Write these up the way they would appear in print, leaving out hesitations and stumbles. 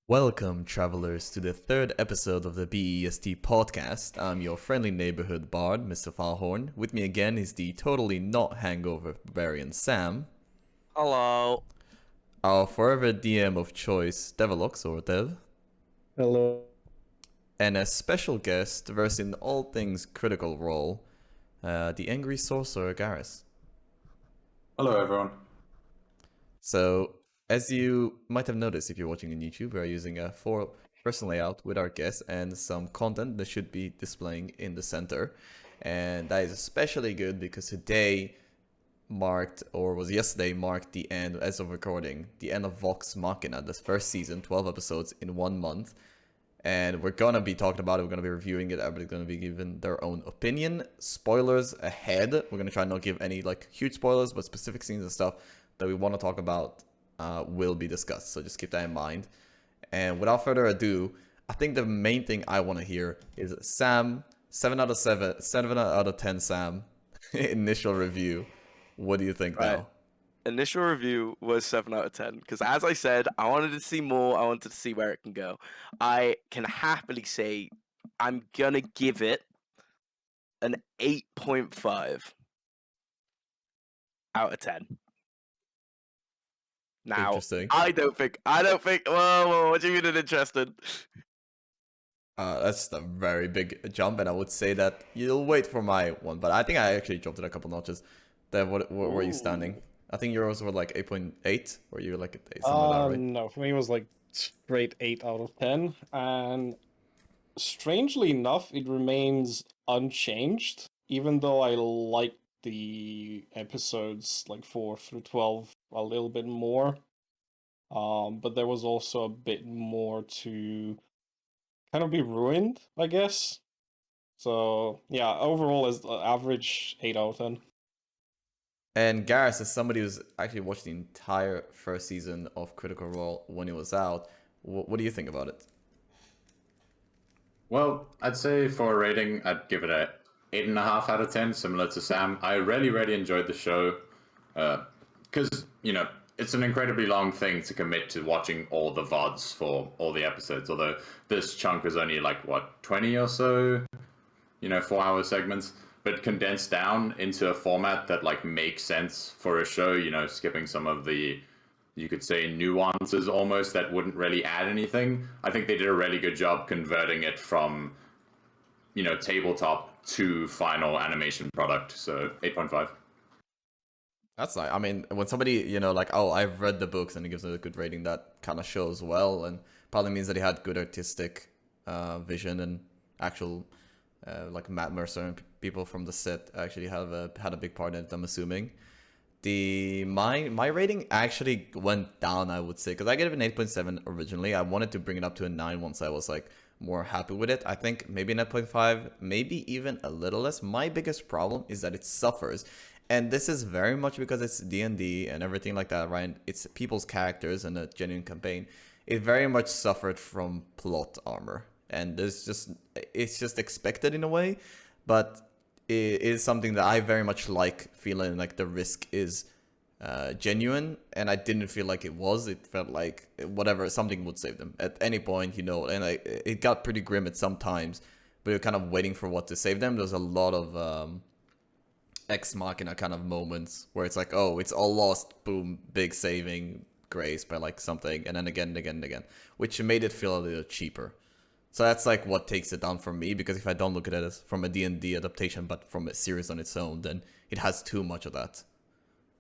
Welcome, travelers, to the third episode of the B.E.S.T Podcast. I'm your friendly neighborhood bard, Mr. Falhorn. With me again is the totally not hangover barbarian Sam, Hello. our forever DM of choice, Develox or Dev, Hello. and a special guest versed in all things critical role, the angry sorcerer Garrus. Hello, everyone. So, as you might have noticed if you're watching on YouTube, we are using a four-person layout with our guests and some content that should be displaying in the center. And that is especially good because today yesterday marked the end, as of recording, the end of Vox Machina, the first season, 12 episodes in 1 month. And we're gonna be talking about it, we're gonna be reviewing it, everybody's gonna be giving their own opinion. Spoilers ahead. We're gonna try not give any huge spoilers, but specific scenes and stuff that we want to talk about will be discussed. So just keep that in mind. And without further ado, I think the main thing I want to hear is Sam, 7 out of 10 Sam, initial review. What do you think Right. now? Initial review was 7 out of 10 because, as I said, I wanted to see more. I wanted to see where it can go. I can happily say I'm gonna give it an 8.5 out of 10. Now, Interesting. I don't think. Whoa, what do you mean an interested? That's a very big jump, and I would say that you'll wait for my one, but I think I actually jumped it a couple notches. Dev, where were you standing? I think yours were like 8.8, or you were like at something like that, right? No, for me it was like straight 8 out of 10, and strangely enough, it remains unchanged, even though I like the episodes like 4 through 12 a little bit more. But there was also a bit more to kind of be ruined, I guess. So yeah, overall as average 8 out of 10. And Garrus, as somebody who's actually watched the entire first season of Critical Role when it was out, what do you think about it? Well, I'd say for a rating, I'd give it a 8.5 out of 10, similar to Sam. I really enjoyed the show because, it's an incredibly long thing to commit to watching all the VODs for all the episodes, although this chunk was only 20 or so, 4-hour segments, but condensed down into a format that makes sense for a show, skipping some of the, you could say, nuances almost that wouldn't really add anything. I think they did a really good job converting it from, tabletop to final animation product. So 8.5. That's nice. I mean, when somebody, oh, I've read the books and it gives it a good rating, that kind of shows well, and probably means that he had good artistic vision and actual, Matt Mercer and people from the set actually had a big part in it, I'm assuming. My rating actually went down, I would say, because I gave it an 8.7 originally. I wanted to bring it up to a 9 once I was more happy with it. I think maybe an 8.5, maybe even a little less. My biggest problem is that it suffers. And this is very much because it's D&D and everything like that, right? It's people's characters and a genuine campaign. It very much suffered from plot armor. And it's just expected in a way, but it is something that I very much like, feeling like the risk is genuine, and I didn't feel like it was. It felt like whatever, something would save them at any point, and it got pretty grim at some times, but you're kind of waiting for what to save them. There's a lot of ex machina kind of moments where it's oh, it's all lost, boom, big saving grace by something, and then again, which made it feel a little cheaper. So that's what takes it down for me, because if I don't look at it as from a D&D adaptation, but from a series on its own, then it has too much of that.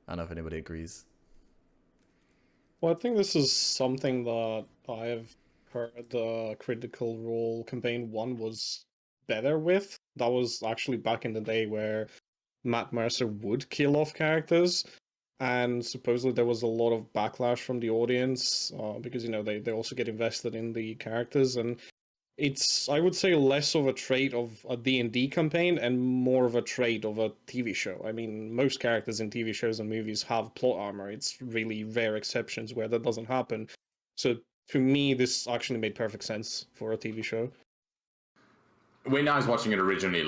I don't know if anybody agrees. Well, I think this is something that I have heard the Critical Role campaign 1 was better with. That was actually back in the day where Matt Mercer would kill off characters, and supposedly there was a lot of backlash from the audience because they also get invested in the characters, and it's, I would say, less of a trait of a D&D campaign and more of a trait of a TV show. I mean, most characters in TV shows and movies have plot armor. It's really rare exceptions where that doesn't happen. So to me, this actually made perfect sense for a TV show. When I was watching it originally,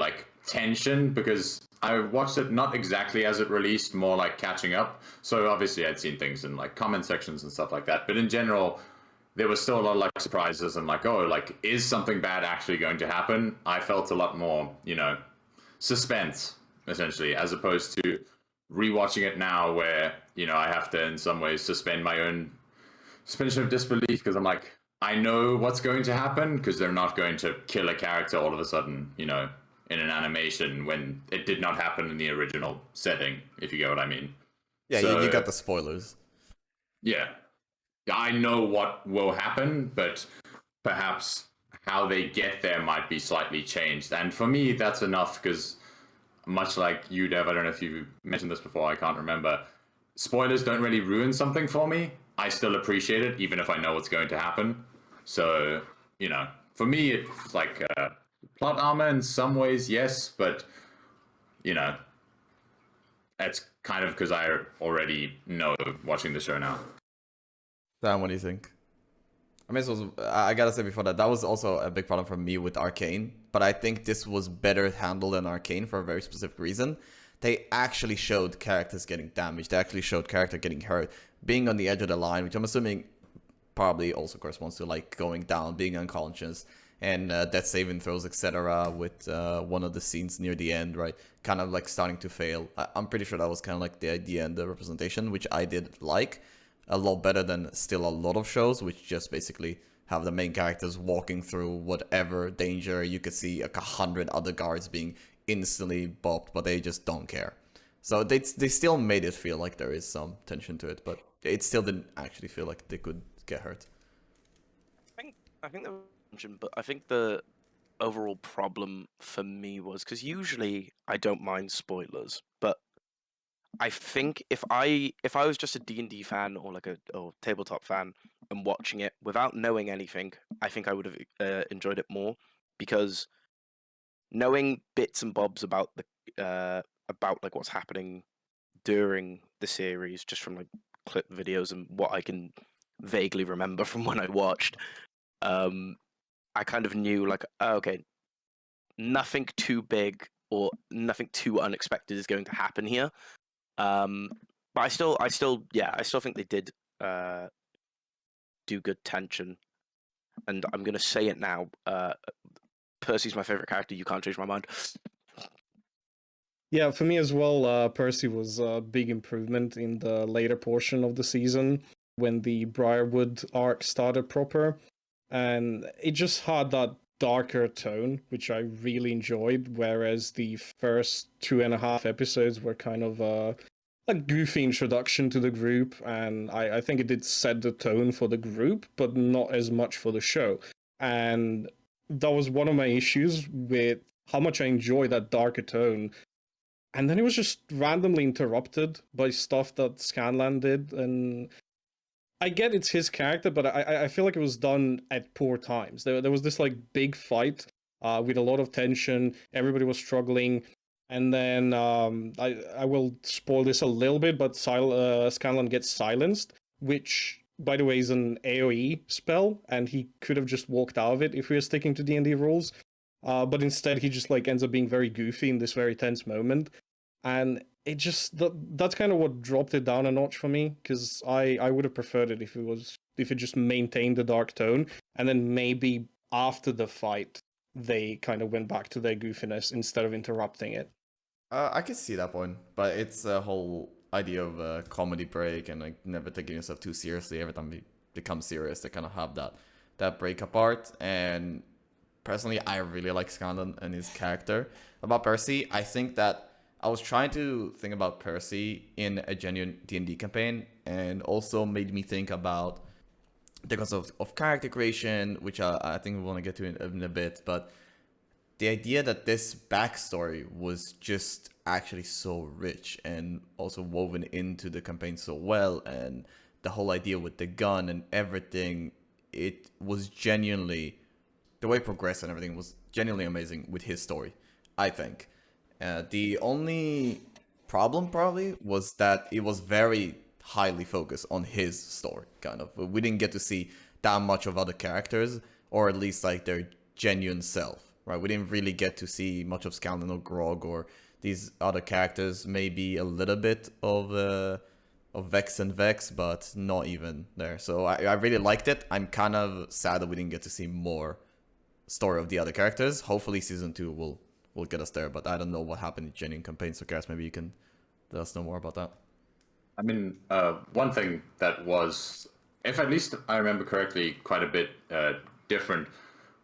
tension, because I watched it not exactly as it released, more catching up. So obviously I'd seen things in comment sections and stuff like that. But in general, there was still a lot of like surprises and like, oh, like, is something bad actually going to happen? I felt a lot more, suspense, essentially, as opposed to rewatching it now where, I have to in some ways suspend my own suspension of disbelief because I'm like, I know what's going to happen because they're not going to kill a character all of a sudden, in an animation when it did not happen in the original setting, if you get what I mean. Yeah, you got the spoilers. Yeah. I know what will happen, but perhaps how they get there might be slightly changed. And for me, that's enough because, much like you, Dev, I don't know if you mentioned this before, I can't remember. Spoilers don't really ruin something for me. I still appreciate it, even if I know what's going to happen. So, for me, it's like plot armor in some ways, yes, but, that's kind of because I already know watching the show now. Sam, what do you think? I mean, I gotta say before that was also a big problem for me with Arcane, but I think this was better handled than Arcane for a very specific reason. They actually showed characters getting damaged. They actually showed character getting hurt, being on the edge of the line, which I'm assuming probably also corresponds to like going down, being unconscious, and death saving throws, etc. With one of the scenes near the end, right, kind of like starting to fail. I'm pretty sure that was kind of like the idea and the representation, which I did like a lot better than still a lot of shows, which just basically have the main characters walking through whatever danger. You could see like 100 other guards being instantly bopped, but they just don't care. So they still made it feel like there is some tension to it, but it still didn't actually feel like they could get hurt. I think there was tension, but I think the overall problem for me was because usually I don't mind spoilers, but I think if I was just a D&D fan or like a tabletop fan and watching it without knowing anything, I think I would have enjoyed it more because knowing bits and bobs about about like what's happening during the series, just from like clip videos and what I can vaguely remember from when I watched, I kind of knew like, oh, okay, nothing too big or nothing too unexpected is going to happen here. But I still think they did do good tension, and I'm gonna say it now. Percy's my favorite character. You can't change my mind. Yeah, for me as well, Percy was a big improvement in the later portion of the season when the Briarwood arc started proper. And it just had that darker tone, which I really enjoyed, whereas the first 2.5 episodes were kind of a goofy introduction to the group, and I think it did set the tone for the group, but not as much for the show. And that was one of my issues with how much I enjoy that darker tone. And then it was just randomly interrupted by stuff that Scanlan did, and I get it's his character, but I feel like it was done at poor times. There was this like big fight with a lot of tension. Everybody was struggling, and then I will spoil this a little bit, but Scanlan gets silenced, which by the way is an AOE spell, and he could have just walked out of it if we were sticking to D&D rules. But instead he just like ends up being very goofy in this very tense moment, and it just that's kind of what dropped it down a notch for me, because I would have preferred it if it just maintained the dark tone, and then maybe after the fight they kind of went back to their goofiness instead of interrupting it. I can see that point, but it's a whole idea of a comedy break and like never taking yourself too seriously. Every time you become serious, they kind of have that break apart. And personally, I really like Scanlan and his character. About Percy, I think that I was trying to think about Percy in a genuine D&D campaign, and also made me think about the concept of character creation, which I think we want to get to in a bit. But the idea that this backstory was just actually so rich and also woven into the campaign so well, and the whole idea with the gun and everything, it was genuinely, the way it progressed and everything was genuinely amazing with his story, I think. The only problem probably was that it was very highly focused on his story, kind of. We didn't get to see that much of other characters, or at least like their genuine self, right? We didn't really get to see much of Scanlan or Grog or these other characters, maybe a little bit of Vex and Vex, but not even there. So I really liked it. I'm kind of sad that we didn't get to see more story of the other characters. Hopefully season 2 will get us there, but I don't know what happened in genuine campaign, so Gareth, maybe you can let us know more about that. I mean, one thing that was, if at least I remember correctly, quite a bit different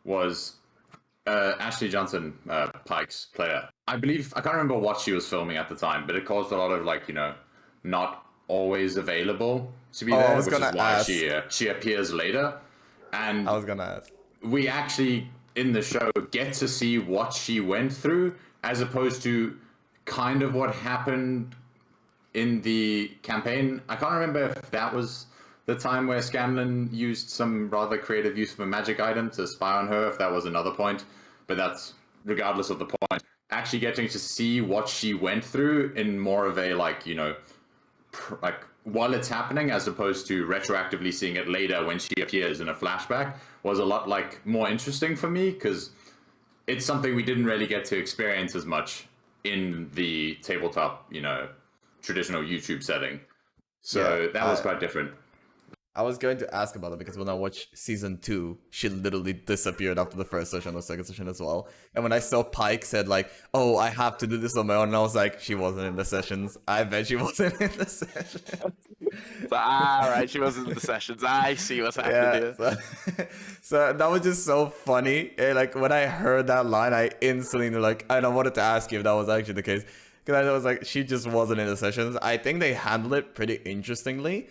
was Ashley Johnson, Pike's player. I believe, I can't remember what she was filming at the time, but it caused a lot of, like, not always available to be Oh, I there, was which is gonna why ask. she appears later. And I was gonna ask. we actually, in the show, get to see what she went through, as opposed to kind of what happened in the campaign. I can't remember if that was the time where Scanlan used some rather creative use of a magic item to spy on her, if that was another point, but that's regardless of the point. Actually getting to see what she went through in more of a, like, like while it's happening, as opposed to retroactively seeing it later when she appears in a flashback, was a lot like more interesting for me, because it's something we didn't really get to experience as much in the tabletop, traditional YouTube setting. So Yeah, that was quite different. I was going to ask about it because when I watched season 2, she literally disappeared after the first session or second session as well. And when I saw Pike said like, "Oh, I have to do this on my own," and I was like, she wasn't in the sessions. I bet she wasn't in the sessions. So, right, she wasn't in the sessions. I see what's happening Yeah, here. so that was just so funny. Like when I heard that line, I instantly knew, like, and I wanted to ask you if that was actually the case, because I was like, she just wasn't in the sessions. I think they handled it pretty interestingly,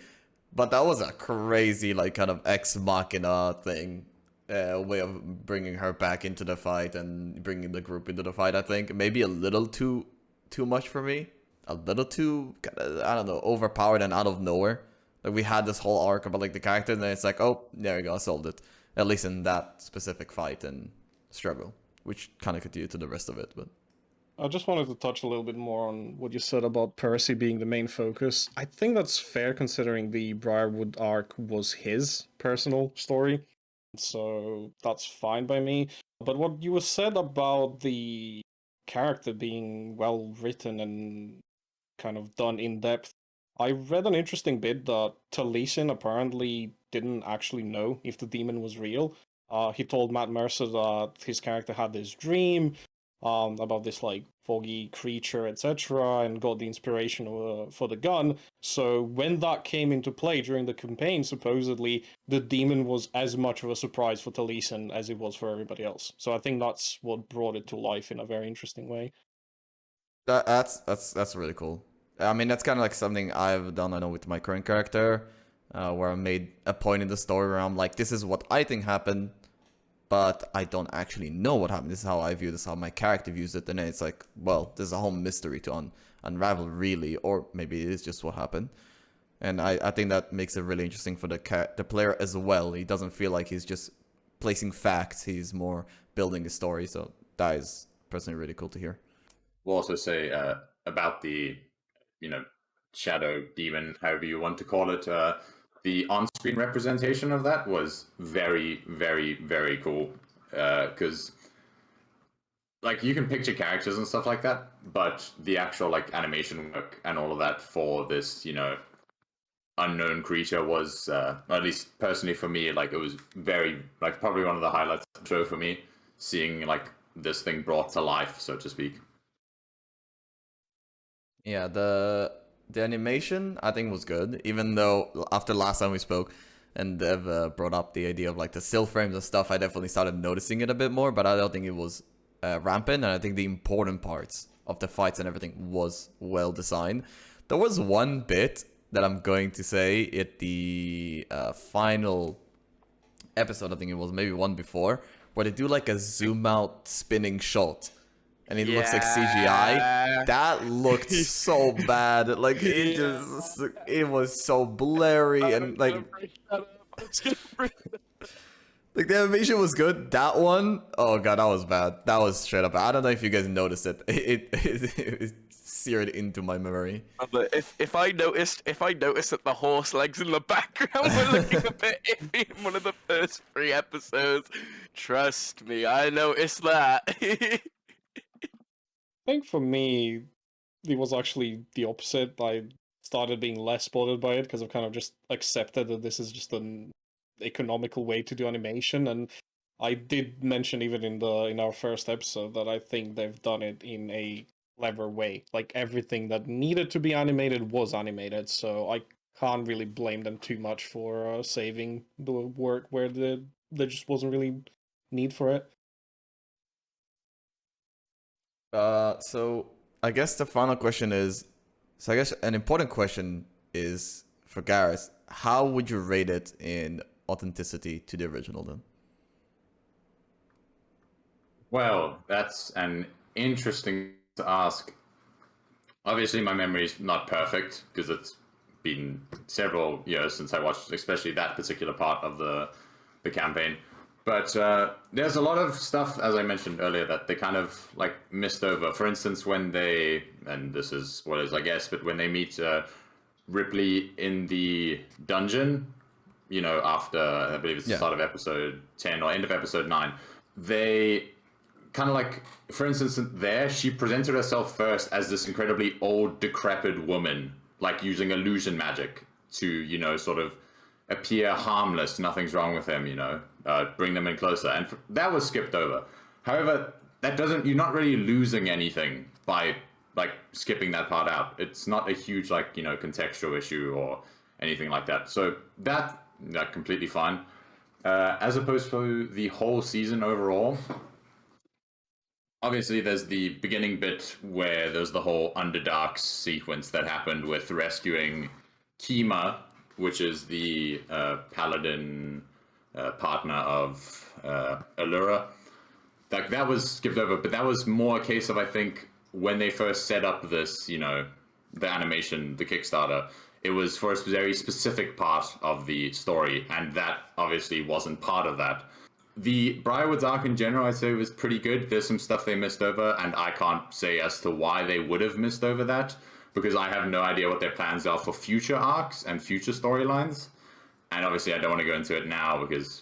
but that was a crazy, like, kind of ex machina thing, way of bringing her back into the fight and bringing the group into the fight. I think maybe a little too much for me, a little too, I don't know, overpowered and out of nowhere. Like we had this whole arc about like the character, and then it's like, oh, there you go, I solved it. At least in that specific fight and struggle, which kind of continued to the rest of it. But I just wanted to touch a little bit more on what you said about Percy being the main focus. I think that's fair considering the Briarwood arc was his personal story, so that's fine by me. But what you said about the character being well written and kind of done in depth, I read an interesting bit that Taliesin apparently didn't actually know if the demon was real. He told Matt Mercer that his character had this dream about this like foggy creature, etc., and got the inspiration for the gun. So when that came into play during the campaign, supposedly the demon was as much of a surprise for Taliesin as it was for everybody else. So I think that's what brought it to life in a very interesting way. that's really cool. I mean, that's kind of like something I've done, I know, with my current character, where I made a point in the story where I'm like, this is what I think happened, but I don't actually know what happened. This is how I view this, how my character views it, and then it's like, well, there's a whole mystery to unravel, really, or maybe it is just what happened. And I think that makes it really interesting for the player as well. He doesn't feel like he's just placing facts; he's more building a story. So that is personally really cool to hear. We'll also say about the, shadow demon, however you want to call it. The on-screen representation of that was very, very, very cool. Because like you can picture characters and stuff like that, but the actual like animation work and all of that for this, unknown creature was, at least personally for me, like it was very, like probably one of the highlights of the show for me, seeing like this thing brought to life, so to speak. Yeah, the animation I think was good, even though after last time we spoke and Dev brought up the idea of like the still frames and stuff, I definitely started noticing it a bit more, but I don't think it was rampant, and I think the important parts of the fights and everything was well designed. There was one bit that I'm going to say at the final episode, I think it was maybe one before, where they do like a zoom out spinning shot and it looks like CGI. That looked so bad. Like it was so blurry and like like the animation was good. That one, oh god, that was bad. That was straight up. I don't know if you guys noticed it. It seared into my memory. But if I noticed that the horse legs in the background were looking a bit iffy in one of the first 3 episodes, trust me, I noticed that. I think for me, it was actually the opposite. I started being less bothered by it because I've kind of just accepted that this is just an economical way to do animation. And I did mention even in our first episode that I think they've done it in a clever way. Like everything that needed to be animated was animated, so I can't really blame them too much for saving the work where there just wasn't really need for it. So I guess the final question is, so I guess an important question is for Gareth, how would you rate it in authenticity to the original then? Well, that's an interesting to ask. Obviously, my memory is not perfect because it's been several years since I watched, especially that particular part of the campaign. But there's a lot of stuff, as I mentioned earlier, that they kind of like missed over. For instance, when they, and this is spoilers, I guess, but when they meet Ripley in the dungeon, you know, after I believe it's the Yeah. start of episode 10 or end of episode 9, they kind of like, for instance, there she presented herself first as this incredibly old, decrepit woman, like using illusion magic to, you know, sort of appear harmless, nothing's wrong with him, you know, bring them in closer. And that was skipped over. However, that doesn't, you're not really losing anything by like skipping that part out. It's not a huge, like, you know, contextual issue or anything like that. So that completely fine. As opposed to the whole season overall, obviously there's the beginning bit where there's the whole Underdark sequence that happened with rescuing Kima, which is the paladin partner of Allura. Like that was skipped over, but that was more a case of, I think, when they first set up this, you know, the animation, the Kickstarter, it was for a very specific part of the story, and that obviously wasn't part of that. The Briarwood's arc in general, I'd say, was pretty good. There's some stuff they missed over, and I can't say as to why they would have missed over that, because I have no idea what their plans are for future arcs and future storylines. And obviously, I don't want to go into it now because,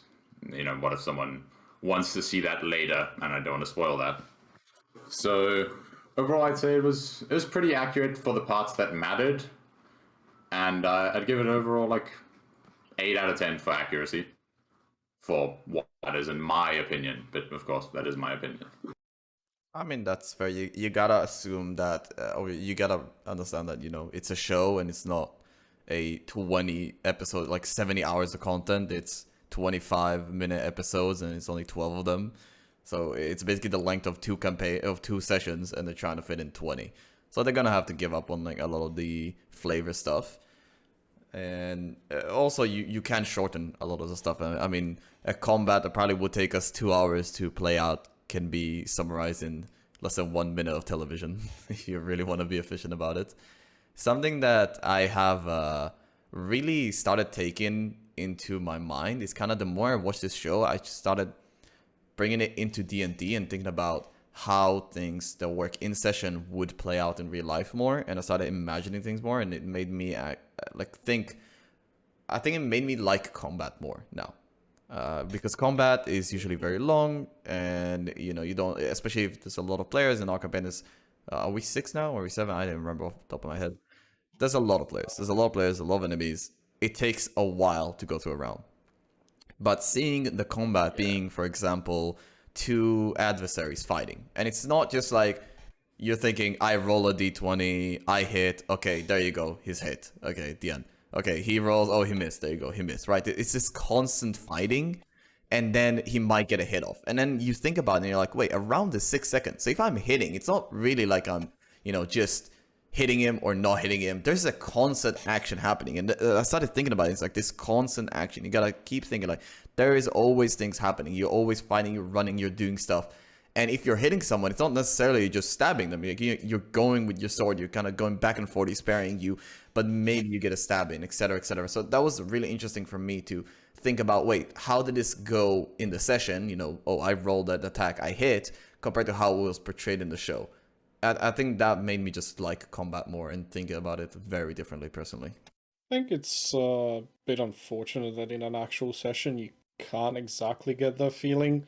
you know, what if someone wants to see that later, and I don't want to spoil that. So overall, I'd say it was pretty accurate for the parts that mattered, and I'd give it overall like 8 out of 10 for accuracy, for what that is in my opinion. But of course, that is my opinion. I mean, that's fair. You gotta assume that, or you gotta understand that, you know, it's a show and it's not a 20 episode, like 70 hours of content. It's 25-minute episodes and it's only 12 of them. So it's basically the length of two sessions, and they're trying to fit in 20. So they're gonna have to give up on like a lot of the flavor stuff. And also, you can shorten a lot of the stuff. I mean, a combat that probably would take us 2 hours to play out can be summarized in less than 1 minute of television if you really want to be efficient about it. Something that I have really started taking into my mind is kind of the more I watch this show, I started bringing it into D&D and thinking about how things that work in session would play out in real life more, and I started imagining things more, and it made me think it made me like combat more now. Because combat is usually very long, and you know, you don't, especially if there's a lot of players. In our campaign is, are we 6 now or are we 7? I didn't remember off the top of my head. There's a lot of players. There's a lot of players, a lot of enemies. It takes a while to go through a round. But seeing the combat being, for example, two adversaries fighting, and it's not just like you're thinking, I roll a d20, I hit, okay, there you go, he's hit, okay, the end. Okay, he rolls, oh, he missed, there you go, he missed, right? It's this constant fighting, and then he might get a hit off. And then you think about it, and you're like, wait, around the 6 seconds. So if I'm hitting, it's not really like I'm, you know, just hitting him or not hitting him. There's a constant action happening. And I started thinking about it. It's like this constant action. You gotta keep thinking, like, there is always things happening. You're always fighting, you're running, you're doing stuff. And if you're hitting someone, it's not necessarily just stabbing them. You're going with your sword. You're kind of going back and forth, he's sparing you, but maybe you get a stab in, etc., etc. So that was really interesting for me to think about, wait, how did this go in the session? You know, oh, I rolled that attack, I hit, compared to how it was portrayed in the show. I think that made me just like combat more and think about it very differently personally. I think it's a bit unfortunate that in an actual session you can't exactly get that feeling,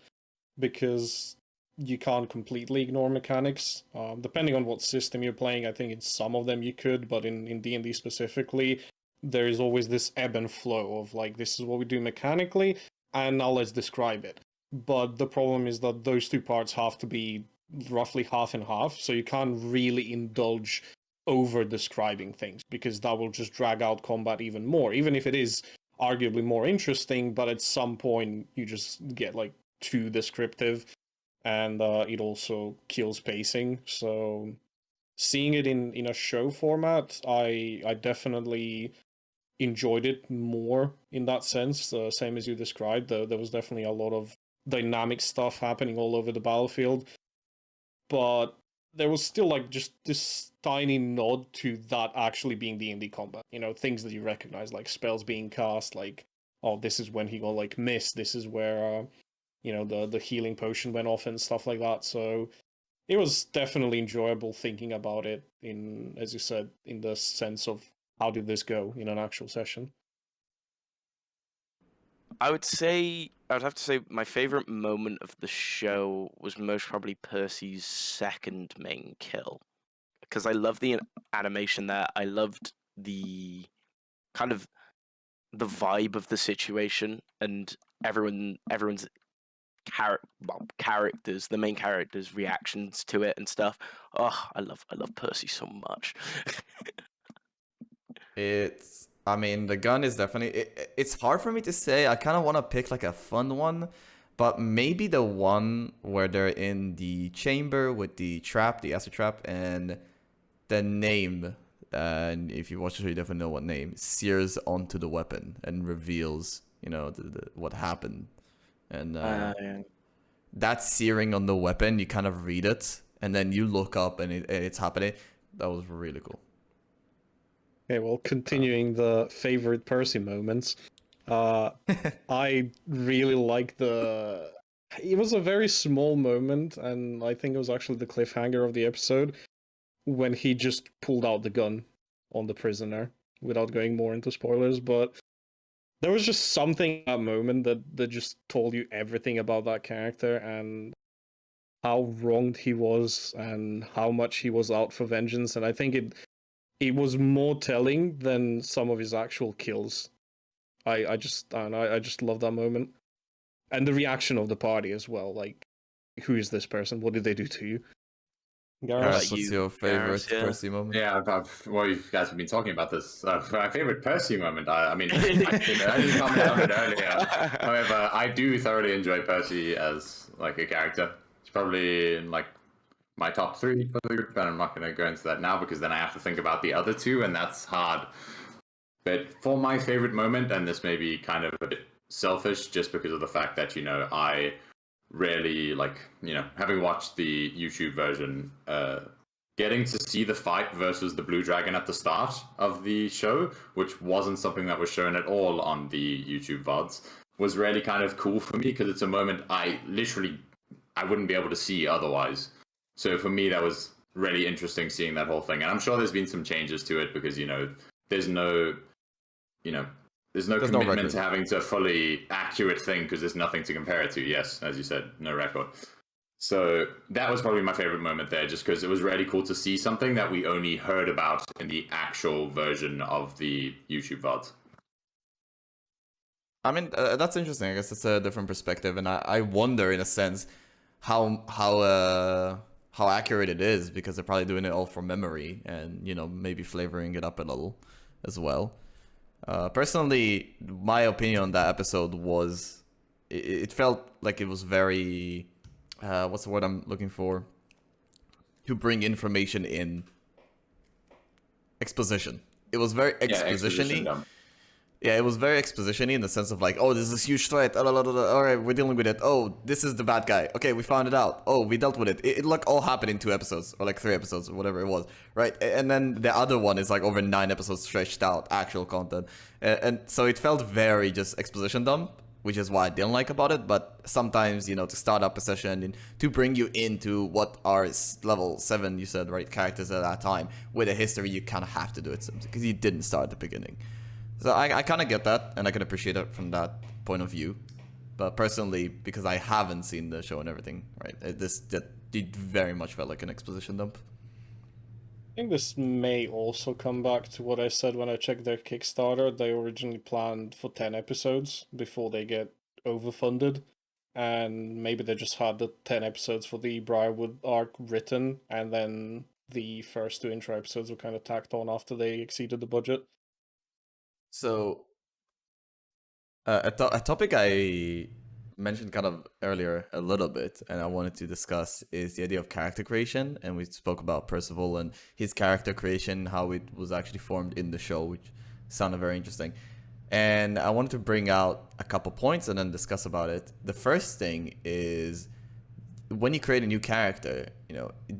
because you can't completely ignore mechanics. Depending on what system you're playing, I think in some of them you could, but in D&D specifically, there is always this ebb and flow of like, this is what we do mechanically, and now let's describe it. But the problem is that those two parts have to be roughly half and half, so you can't really indulge over describing things, because that will just drag out combat even more, even if it is arguably more interesting, but at some point you just get like too descriptive, and it also kills pacing. So seeing it in a show format, I definitely enjoyed it more in that sense. Same as you described, there was definitely a lot of dynamic stuff happening all over the battlefield, but there was still like just this tiny nod to that actually being D&D combat. You know, things that you recognize, like spells being cast, like, oh, this is when he will like miss. This is where you know, the healing potion went off and stuff like that. So it was definitely enjoyable thinking about it in, as you said, in the sense of how did this go in an actual session. I would have to say my favorite moment of the show was most probably Percy's second main kill, because I love the animation there. I loved the kind of the vibe of the situation and everyone's characters, the main characters' reactions to it and stuff. Oh, I love Percy so much. I mean, the gun is definitely, it's hard for me to say. I kind of want to pick like a fun one, but maybe the one where they're in the chamber with the trap, the acid trap, and the name, and if you watch the show, you definitely know what name, sears onto the weapon and reveals, you know, what happened. And Yeah. that searing on the weapon, you kind of read it, and then you look up and it's happening. That was really cool. Okay, well, continuing the favorite Percy moments, I really like the. It was a very small moment, and I think it was actually the cliffhanger of the episode when he just pulled out the gun on the prisoner, without going more into spoilers. But there was just something in that moment that just told you everything about that character and how wronged he was and how much he was out for vengeance. And I think it was more telling than some of his actual kills. I just I don't know, I just love that moment. And the reaction of the party as well. Like, who is this person? What did they do to you? Gareth, Garrus? what's your favorite Garrus, yeah. Percy moment? Yeah, well, you guys have been talking about this. My favorite Percy moment, I mean, I didn't comment on it earlier. However, I do thoroughly enjoy Percy as like a character. He's probably in like my top 3 for the group, and I'm not going to go into that now because then I have to think about the other 2, and that's hard. But for my favorite moment, and this may be kind of a bit selfish just because of the fact that, you know, I rarely, like, you know, having watched the YouTube version, getting to see the fight versus the Blue Dragon at the start of the show, which wasn't something that was shown at all on the YouTube VODs, was really kind of cool for me because it's a moment I wouldn't be able to see otherwise. So for me, that was really interesting seeing that whole thing. And I'm sure there's been some changes to it because, you know, there's no commitment to having to fully accurate thing because there's nothing to compare it to. Yes, as you said, no record. So that was probably my favorite moment there, just because it was really cool to see something that we only heard about in the actual version of the YouTube VODs. I mean, that's interesting. I guess it's a different perspective, and I wonder, in a sense, how accurate it is, because they're probably doing it all from memory, and, you know, maybe flavoring it up a little as well. Personally, my opinion on that episode was, it felt like it was very, what's the word I'm looking for? To bring information in. Exposition. It was very exposition-y. Yeah, it was very exposition-y in the sense of like, oh, this is a huge threat. All right, we're dealing with it. Oh, this is the bad guy. Okay, we found it out. Oh, we dealt with it. It like all happened in 2 episodes or like 3 episodes or whatever it was, right? And then the other one is like over 9 episodes stretched out, actual content. And so it felt very just exposition dump, which is what I didn't like about it. But sometimes, you know, to start up a session and to bring you into what are level 7, you said, right, characters at that time with a history, you kind of have to do it because you didn't start at the beginning. So I kind of get that, and I can appreciate it from that point of view. But personally, because I haven't seen the show and everything, right, it very much felt like an exposition dump. I think this may also come back to what I said when I checked their Kickstarter. They originally planned for 10 episodes before they get overfunded. And maybe they just had the 10 episodes for the Briarwood arc written, and then the first 2 intro episodes were kind of tacked on after they exceeded the budget. So, a topic I mentioned kind of earlier a little bit, and I wanted to discuss is the idea of character creation. And we spoke about Percival and his character creation, how it was actually formed in the show, which sounded very interesting. And I wanted to bring out a couple points and then discuss about it. The first thing is, when you create a new character,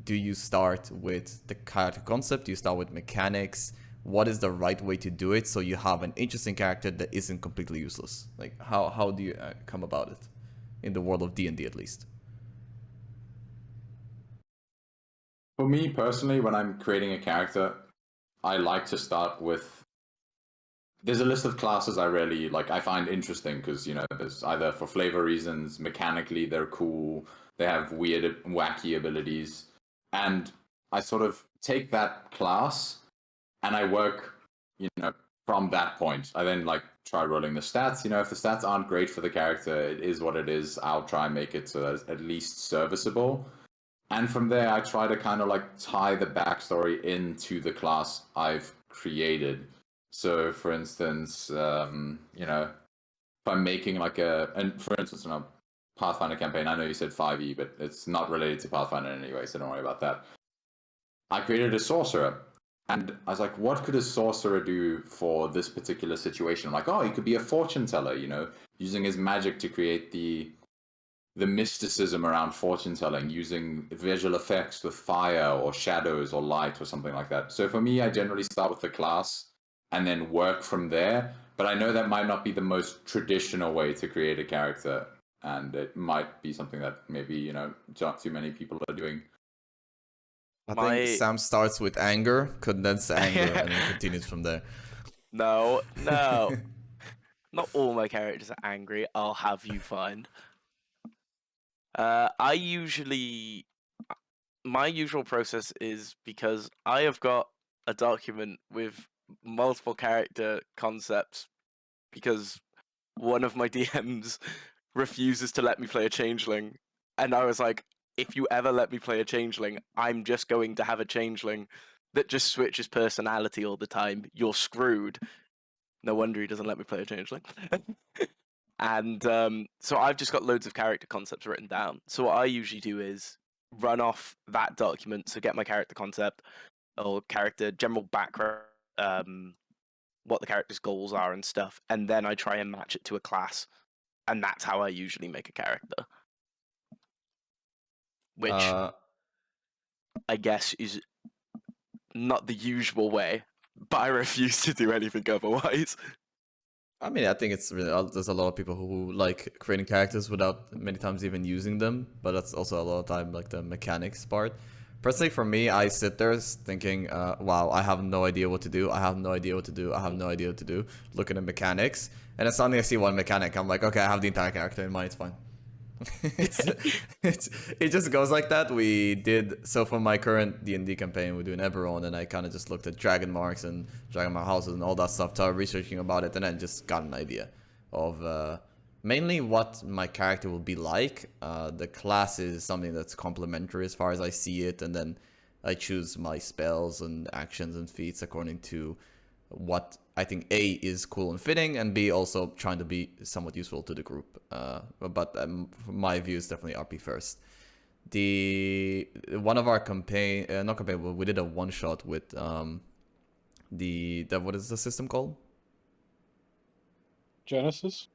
do you start with the character concept? Do you start with mechanics? What is the right way to do it so you have an interesting character that isn't completely useless? Like, how do you come about it in the world of D&D, at least? For me personally, when I'm creating a character, I like to start with. There's a list of classes I find interesting because, there's either for flavor reasons, mechanically they're cool, they have weird, wacky abilities, and I sort of take that class and I work, from that point. I then try rolling the stats. If the stats aren't great for the character, it is what it is. I'll try and make it so that it's at least serviceable. And from there, I try to kind of tie the backstory into the class I've created. So, for instance, if I'm making and for instance, in a Pathfinder campaign, I know you said 5e, but it's not related to Pathfinder in any way, so don't worry about that. I created a sorcerer, and I was like, what could a sorcerer do for this particular situation? I'm like, oh, he could be a fortune teller, using his magic to create the mysticism around fortune telling, using visual effects with fire or shadows or light or something like that. So for me, I generally start with the class and then work from there. But I know that might not be the most traditional way to create a character, and it might be something that maybe, not too many people are doing. I think Sam starts with anger, condenses anger, and then continues from there. No. Not all my characters are angry. I'll have you find. My usual process is, because I have got a document with multiple character concepts, because one of my DMs refuses to let me play a changeling, and I was like, if you ever let me play a changeling, I'm just going to have a changeling that just switches personality all the time. You're screwed. No wonder he doesn't let me play a changeling. And so I've just got loads of character concepts written down. So what I usually do is run off that document, so get my character concept or character general background, what the character's goals are and stuff, and then I try and match it to a class. And that's how I usually make a character. Which I guess is not the usual way, but I refuse to do anything otherwise. I mean, I think it's really, there's a lot of people who like creating characters without many times even using them, but that's also a lot of time the mechanics part. Personally, for me, I sit there thinking, wow, I have no idea what to do. I have no idea what to do. I have no idea what to do. Looking at mechanics, and then suddenly I see one mechanic. I'm like, okay, I have the entire character in mind. It's fine. It just goes like that. We did, so for my current D&D campaign, we're doing Eberron, and I kind of just looked at dragon marks and dragon mark houses and all that stuff, started researching about it, and then just got an idea of mainly what my character will be like. The class is something that's complementary as far as I see it, and then I choose my spells and actions and feats according to what I think A is cool and fitting, and B also trying to be somewhat useful to the group. But my view is definitely RP first. One of our we did a one shot with the what is the system called? Genesis?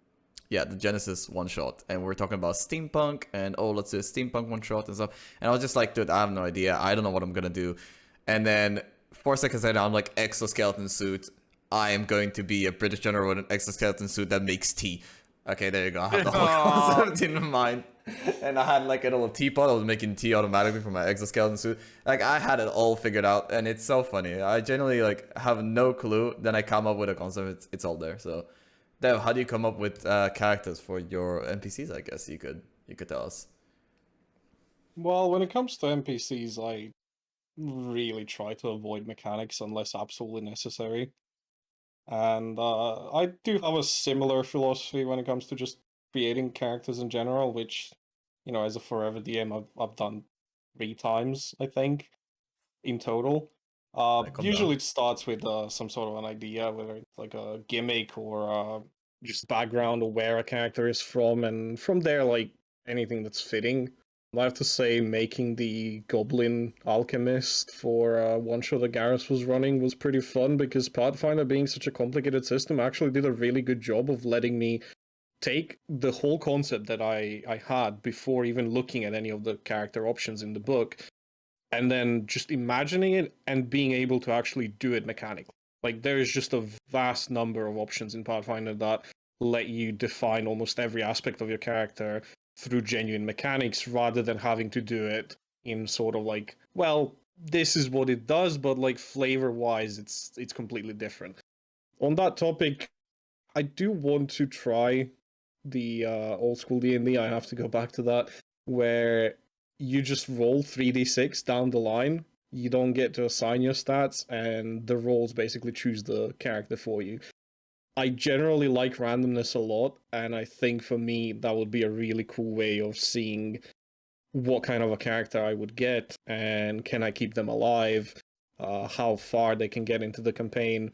Yeah, the Genesis one shot, and we're talking about steampunk, and let's do a steampunk one shot and stuff. And I was just like, dude, I have no idea. I don't know what I'm gonna do. And then 4 seconds later, I'm like, exoskeleton suit. I am going to be a British general with an exoskeleton suit that makes tea. Okay, there you go. I have the whole concept in mind. And I had like a little teapot. I was making tea automatically for my exoskeleton suit. Like, I had it all figured out, and it's so funny. I genuinely have no clue. Then I come up with a concept. It's all there. So Dev, how do you come up with characters for your NPCs? I guess you could tell us. Well, when it comes to NPCs, I really try to avoid mechanics unless absolutely necessary. And I do have a similar philosophy when it comes to just creating characters in general, which, as a forever DM, I've done 3 times, I think, in total. Calm down. Usually it starts with some sort of an idea, whether it's like a gimmick or just background or where a character is from, and from there, like anything that's fitting. I have to say, making the Goblin Alchemist for one shot that Gareth was running was pretty fun because Pathfinder, being such a complicated system, actually did a really good job of letting me take the whole concept that I had before even looking at any of the character options in the book, and then just imagining it and being able to actually do it mechanically. Like, there is just a vast number of options in Pathfinder that let you define almost every aspect of your character through genuine mechanics rather than having to do it in sort of like, well, this is what it does, but like flavor wise it's completely different. On that topic, I do want to try the old school D&D. I have to go back to that, where you just roll 3d6 down the line. You don't get to assign your stats, and the rolls basically choose the character for you. I generally like randomness a lot, and I think for me that would be a really cool way of seeing what kind of a character I would get, and can I keep them alive, how far they can get into the campaign.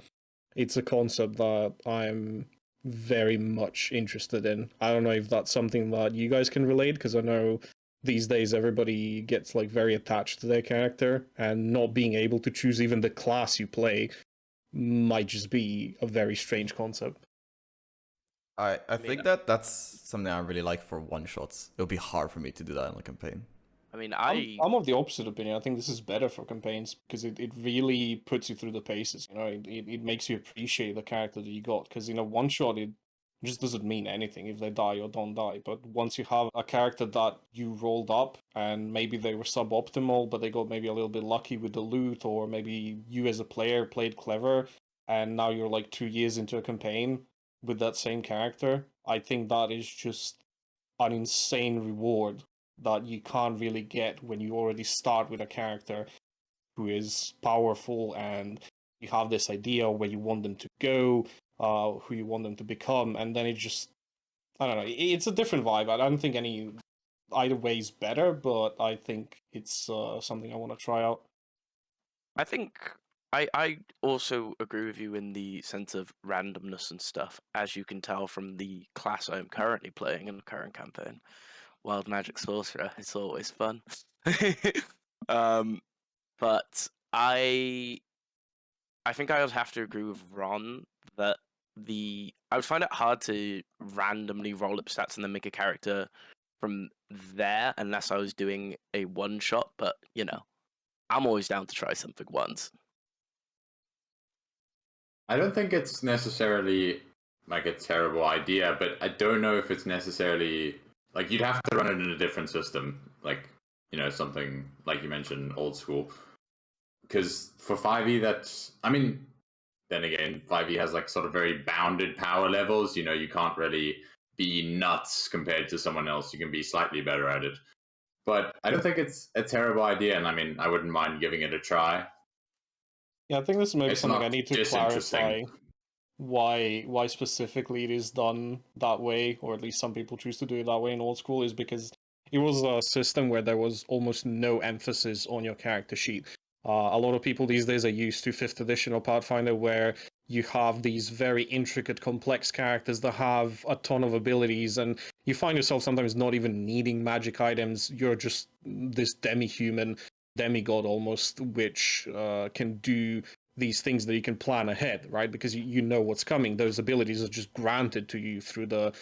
It's a concept that I'm very much interested in. I don't know if that's something that you guys can relate, because I know these days everybody gets like very attached to their character, and not being able to choose even the class you play might just be a very strange concept. I think that's something I really like for one shots. It would be hard for me to do that in a campaign. I mean, I'm of the opposite opinion. I think this is better for campaigns because it really puts you through the paces. It makes you appreciate the character that you got. Because in a one shot, it just doesn't mean anything if they die or don't die. But once you have a character that you rolled up and maybe they were suboptimal, but they got maybe a little bit lucky with the loot, or maybe you as a player played clever, and now you're like 2 years into a campaign with that same character, I think that is just an insane reward that you can't really get when you already start with a character who is powerful and you have this idea where you want them to go, who you want them to become, and then it just, I don't know, it's a different vibe. I don't think any either way is better, but I think it's something I want to try out. I think I also agree with you in the sense of randomness and stuff, as you can tell from the class I'm currently playing in the current campaign. Wild Magic Sorcerer, it's always fun. um, but I think I would have to agree with Ron that I would find it hard to randomly roll up stats and then make a character from there unless I was doing a one shot, but I'm always down to try something once. I don't think it's necessarily like a terrible idea, but I don't know if it's necessarily like you'd have to run it in a different system, like something like you mentioned, old school. Because for 5e, that's then again, 5e has like sort of very bounded power levels. You can't really be nuts compared to someone else. You can be slightly better at it, but I don't think it's a terrible idea, and I wouldn't mind giving it a try. Yeah, I think this is maybe It's something I not need to disinteresting. clarify why specifically it is done that way, or at least some people choose to do it that way in old school, is because it was a system where there was almost no emphasis on your character sheet. A lot of people these days are used to 5th edition or Pathfinder, where you have these very intricate, complex characters that have a ton of abilities, and you find yourself sometimes not even needing magic items. You're just this demi-human, demigod almost, which can do these things that you can plan ahead, right? Because you know what's coming. Those abilities are just granted to you through the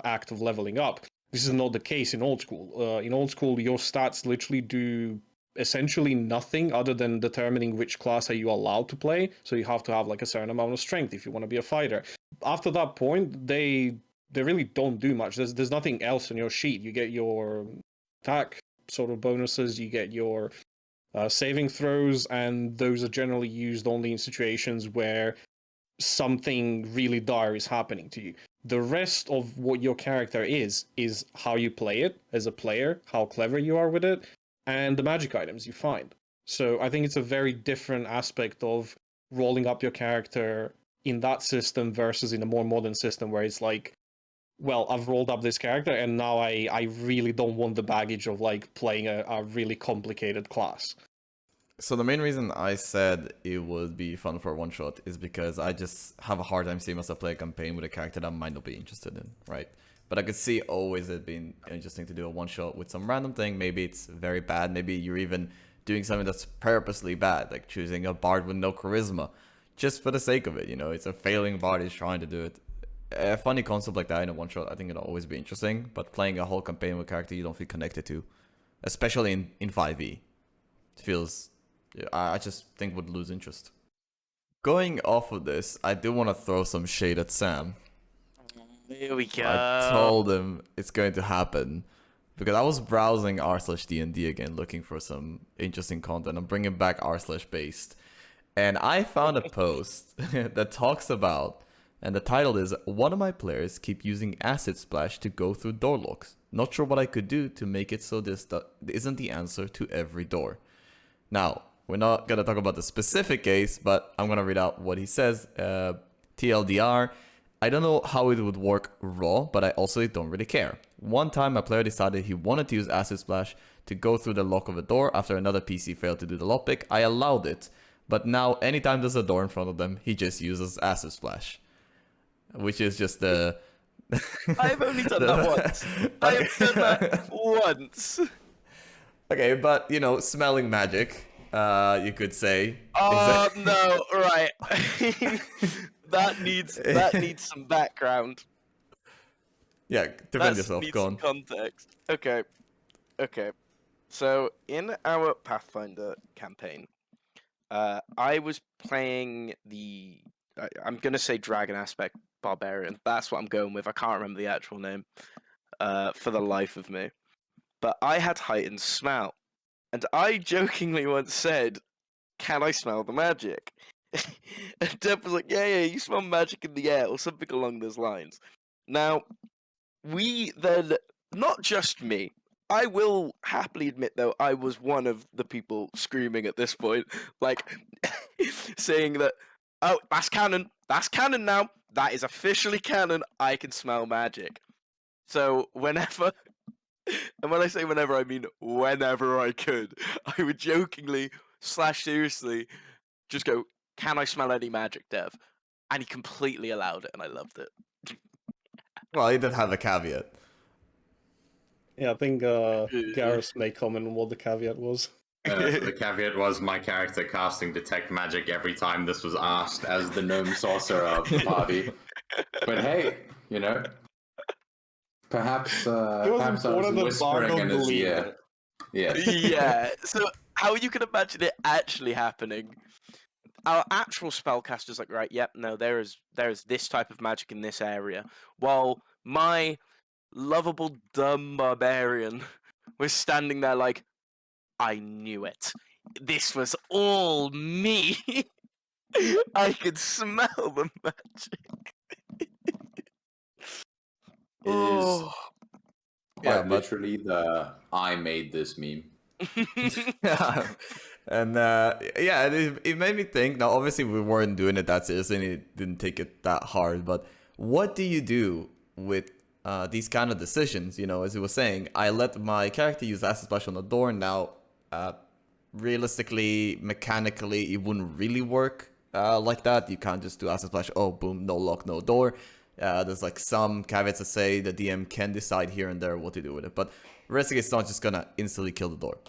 act of leveling up. This is not the case in old school. In old school, your stats literally do essentially nothing other than determining which class are you allowed to play. So you have to have like a certain amount of strength if you want to be a fighter. After that point, they really don't do much. There's nothing else on your sheet. You get your attack sort of bonuses, you get your saving throws, and those are generally used only in situations where something really dire is happening to you. The rest of what your character is how you play it as a player, how clever you are with it, and the magic items you find. So I think it's a very different aspect of rolling up your character in that system versus in a more modern system where it's like, well, I've rolled up this character and now I really don't want the baggage of like playing a really complicated class. So the main reason I said it would be fun for a one shot is because I just have a hard time seeing myself play a campaign with a character that I might not be interested in, right? But I could see always it being interesting to do a one shot with some random thing. Maybe it's very bad. Maybe you're even doing something that's purposely bad, like choosing a bard with no charisma, just for the sake of it. You know, it's a failing bard is trying to do it. A funny concept like that in a one shot, I think it'll always be interesting. But playing a whole campaign with a character you don't feel connected to, especially in 5e, it feels. I just think would lose interest. Going off of this, I do want to throw some shade at Sam. Here we go. I told him it's going to happen because I was browsing r/D&D again, looking for some interesting content. I'm bringing back r/based, and I found a post that talks about, and the title is, "One of my players keep using acid splash to go through door locks. Not sure what I could do to make it so this isn't the answer to every door." Now, we're not going to talk about the specific case, but I'm going to read out what he says. TLDR, I don't know how it would work raw, but I also don't really care. One time, a player decided he wanted to use Acid Splash to go through the lock of a door after another PC failed to do the lockpick. I allowed it, but now anytime there's a door in front of them, he just uses Acid Splash. Which is just the... I've only done that once. I have done that once. Okay, but, you know, smelling magic... you could say. Oh no! Right, that needs some background. Yeah, defend yourself. Needs Go some on. context. Okay. So in our Pathfinder campaign, I was playing I'm gonna say Dragon Aspect Barbarian. That's what I'm going with. I can't remember the actual name, for the life of me. But I had heightened smell. And I jokingly once said, "Can I smell the magic?" And Deb was like, yeah, you smell magic in the air," or something along those lines. Now, we then, not just me, I will happily admit, though, I was one of the people screaming at this point, like, saying that, "Oh, that's canon now, that is officially canon, I can smell magic." So, whenever... And when I say whenever, I mean whenever I could, I would jokingly / seriously just go, "Can I smell any magic, Dev?" And he completely allowed it, and I loved it. Well, he did have a caveat. Yeah, I think Garrus may comment on what the caveat was. The caveat was my character casting Detect Magic every time this was asked as the gnome sorcerer of the party. But hey, you know, perhaps I was whispering in his ear. Yeah. Yeah, so how you can imagine it actually happening, our actual spellcaster's like, right, yep, no, there is this type of magic in this area, while my lovable dumb barbarian was standing there like, "I knew it. This was all me. I could smell the magic." It is Yeah, quite but literally the "I made this" meme. yeah, and yeah, it made me think. Now, obviously, we weren't doing it that seriously, and it didn't take it that hard. But what do you do with these kind of decisions? You know, as you were saying, I let my character use acid splash on the door. Now, realistically, mechanically, it wouldn't really work like that. You can't just do acid splash. Oh, boom, no lock, no door. There's like some caveats that say the DM can decide here and there what to do with it, but realistically, it's not just gonna instantly kill the door.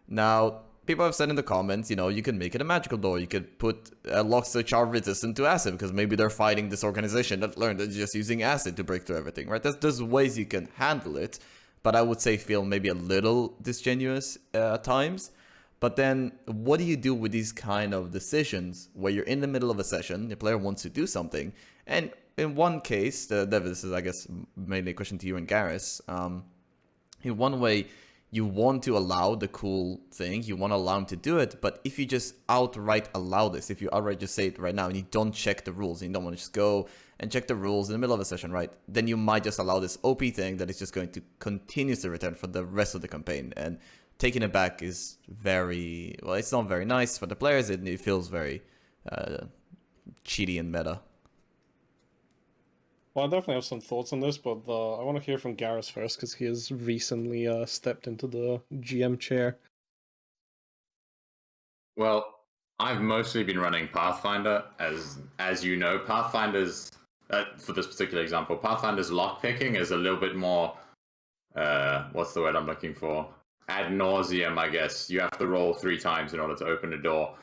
Now, people have said in the comments, you know, you can make it a magical door. You could put locks which are resistant to acid because maybe they're fighting this organization that learned that just using acid to break through everything, right? There's ways you can handle it, but I would say feel maybe a little disingenuous at times. But then, what do you do with these kind of decisions where you're in the middle of a session, the player wants to do something, and in one case, this is, I guess, mainly a question to you and Garrus. In one way, you want to allow the cool thing, you want to allow him to do it, but if you just outright allow this, if you outright just say it right now and you don't check the rules, and you don't want to just go and check the rules in the middle of a session, right, then you might just allow this OP thing that is just going to continuously return for the rest of the campaign. And taking it back is very, well, it's not very nice for the players. It feels very cheaty and meta. Well, I definitely have some thoughts on this, but I want to hear from Garrus first, because he has recently stepped into the GM chair. Well, I've mostly been running Pathfinder, as you know. Pathfinder's, for this particular example, Pathfinder's lockpicking is a little bit more, what's the word I'm looking for? Ad nauseum, I guess. You have to roll 3 times in order to open a door.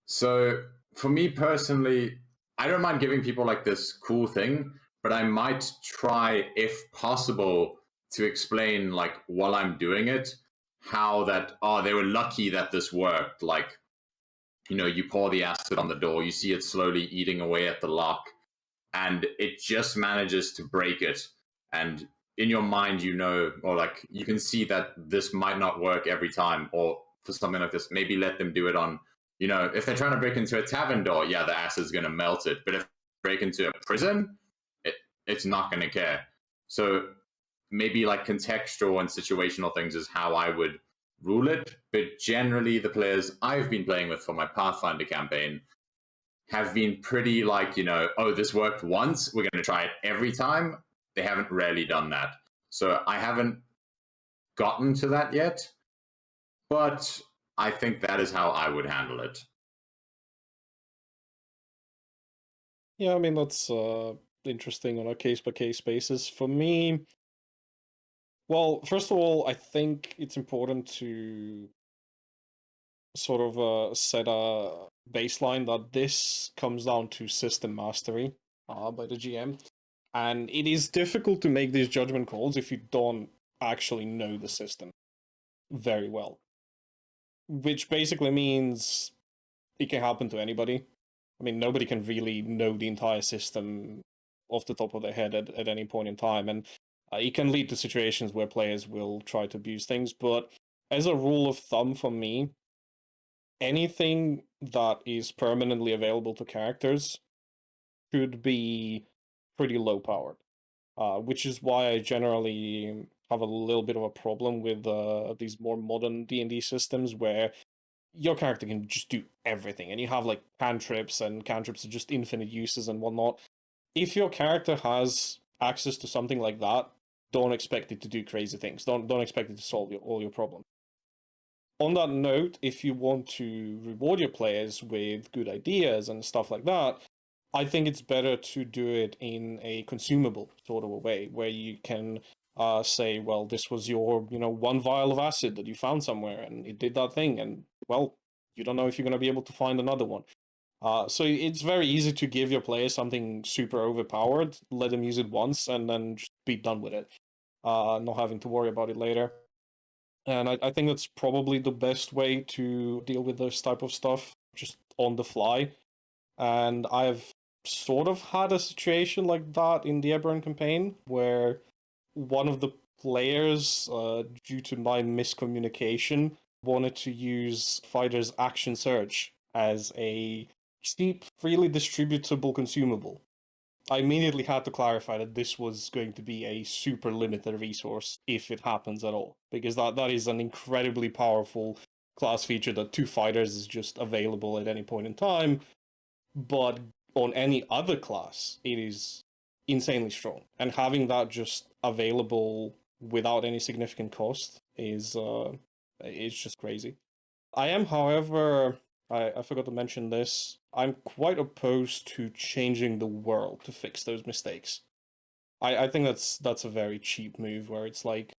So, for me personally, I don't mind giving people like this cool thing, but I might try, if possible, to explain, like, while I'm doing it, how that, they were lucky that this worked. Like, you pour the acid on the door, you see it slowly eating away at the lock, and it just manages to break it. And in your mind, or like, you can see that this might not work every time, or for something like this, maybe let them do it on, if they're trying to break into a tavern door, yeah, the acid's going to melt it. But if they break into a prison, it's not going to care. So maybe like contextual and situational things is how I would rule it. But generally, the players I've been playing with for my Pathfinder campaign have been pretty like, this worked once, we're going to try it every time. They haven't rarely done that. So I haven't gotten to that yet, but I think that is how I would handle it. Yeah, I mean, that's interesting on a case-by-case basis. For me, well, first of all, I think it's important to sort of set a baseline that this comes down to system mastery by the GM. And it is difficult to make these judgment calls if you don't actually know the system very well. Which basically means it can happen to anybody. I mean, nobody can really know the entire system off the top of their head at any point in time. And it can lead to situations where players will try to abuse things. But as a rule of thumb for me, anything that is permanently available to characters should be pretty low powered. Which is why I generally have a little bit of a problem with these more modern D&D systems where your character can just do everything, and you have like cantrips, and cantrips are just infinite uses and whatnot. If your character has access to something like that, don't expect it to do crazy things. Don't expect it to solve all your problems. On that note, if you want to reward your players with good ideas and stuff like that, I think it's better to do it in a consumable sort of a way, where you can say, well, this was your, 1 vial of acid that you found somewhere, and it did that thing, and, well, you don't know if you're going to be able to find another one. So it's very easy to give your players something super overpowered, let them use it once, and then just be done with it, not having to worry about it later. And I think that's probably the best way to deal with this type of stuff, just on the fly. And I've sort of had a situation like that in the Eberron campaign, where one of the players, due to my miscommunication, wanted to use Fighter's Action Surge as a cheap, freely distributable consumable. I immediately had to clarify that this was going to be a super limited resource, if it happens at all, because that is an incredibly powerful class feature that 2 fighters is just available at any point in time. But on any other class, it is insanely strong. And having that just available without any significant cost is it's just crazy. I am, however, I forgot to mention this, I'm quite opposed to changing the world to fix those mistakes. I think that's a very cheap move, where it's like,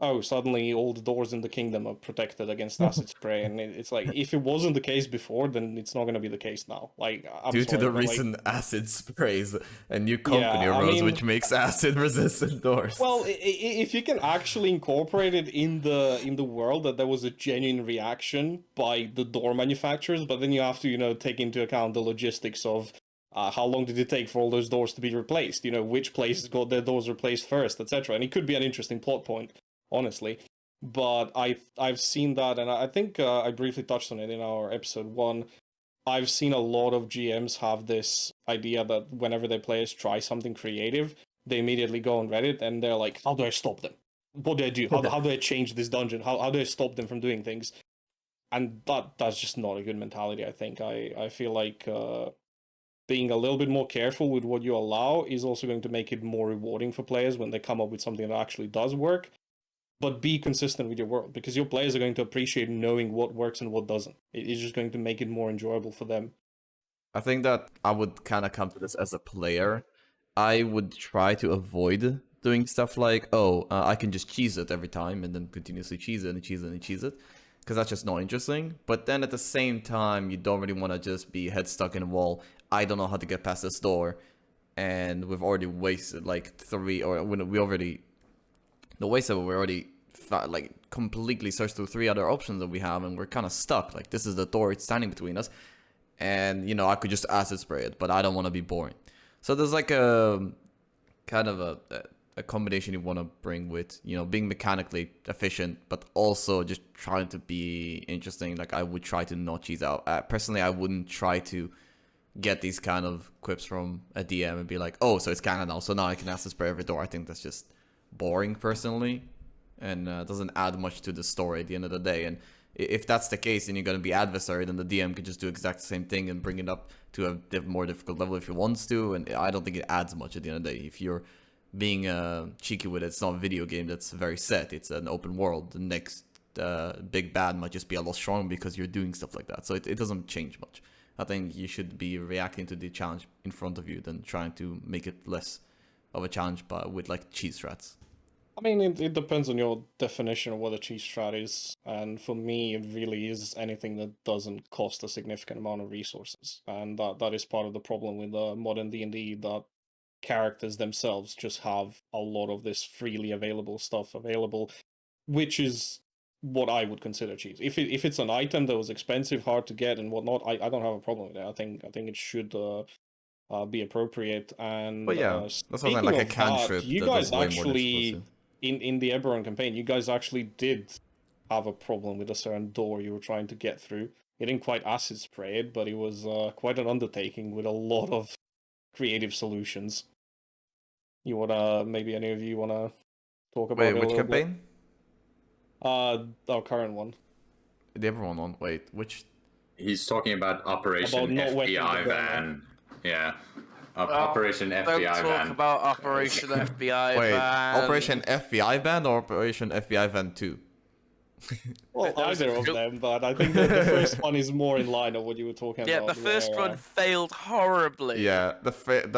oh, suddenly all the doors in the kingdom are protected against acid spray, and it's like, if it wasn't the case before, then it's not going to be the case now. Like, I'm Due sorry, to the but, recent acid sprays, a new company Yeah, I arose mean- which makes acid-resistant doors. well, if you can actually incorporate it in the world that there was a genuine reaction by the door manufacturers, but then you have to take into account the logistics of how long did it take for all those doors to be replaced? Which places got their doors replaced first, etc. And it could be an interesting plot point, honestly. but I've seen that, and I think I briefly touched on it in our episode 1. I've seen a lot of GMs have this idea that whenever their players try something creative, they immediately go on Reddit and they're like, "How do I stop them? What do I do? How do I change this dungeon? How do I stop them from doing things?" And that's just not a good mentality. I think I feel like being a little bit more careful with what you allow is also going to make it more rewarding for players when they come up with something that actually does work. But be consistent with your world, because your players are going to appreciate knowing what works and what doesn't. It's just going to make it more enjoyable for them. I think that I would kind of come to this as a player. I would try to avoid doing stuff like, I can just cheese it every time and then continuously cheese it and cheese it and cheese it, because that's just not interesting. But then at the same time, you don't really want to just be head stuck in a wall. I don't know how to get past this door, and we've already wasted like 3, or we already, the waste of it, we already like completely searched through 3 other options that we have, and we're kind of stuck. Like, this is the door, it's standing between us. And, you know, I could just acid spray it, but I don't want to be boring. So there's like a kind of a combination you want to bring with, you know, being mechanically efficient, but also just trying to be interesting. Like, I would try to not cheese out. Personally, I wouldn't try to get these kind of quips from a DM and be like, oh, so it's canon now, so now I can acid spray every door. I think that's just boring, personally, and doesn't add much to the story at the end of the day. And if that's the case and you're going to be adversary, then the DM could just do exact same thing and bring it up to a more difficult level if he wants to. And I don't think it adds much at the end of the day. If you're being cheeky with it, it's not a video game that's very set. It's an open world. The next big bad might just be a lot stronger because you're doing stuff like that. So it doesn't change much. I think you should be reacting to the challenge in front of you than trying to make it less of a challenge, but with like cheese strats. I mean, it depends on your definition of what a cheese strat is, and for me, it really is anything that doesn't cost a significant amount of resources, and that is part of the problem with modern D&D, that characters themselves just have a lot of this freely available stuff available, which is what I would consider cheese. If it's an item that was expensive, hard to get, and whatnot, I don't have a problem with it. I think it should be appropriate. And But yeah, that's something speaking like a of that, cantrip you that guys does way more than it's supposed actually to. in the Eberron campaign, you guys actually did have a problem with a certain door you were trying to get through. You didn't quite acid spray it, but it was quite an undertaking with a lot of creative solutions. You wanna, maybe any of you wanna talk about Wait, it a which little bit? campaign? Our current one. The Everyone one. Wait, which? He's talking about Operation About not wetting the FBI burner. van. Yeah. Operation Don't FBI talk van. about Operation FBI Wait, van. Operation FBI Van or Operation FBI Van 2? Well, There was either a of few- them, but I think the first one is more in line of what you were talking Yeah, about. the first where, one failed horribly. Yeah, the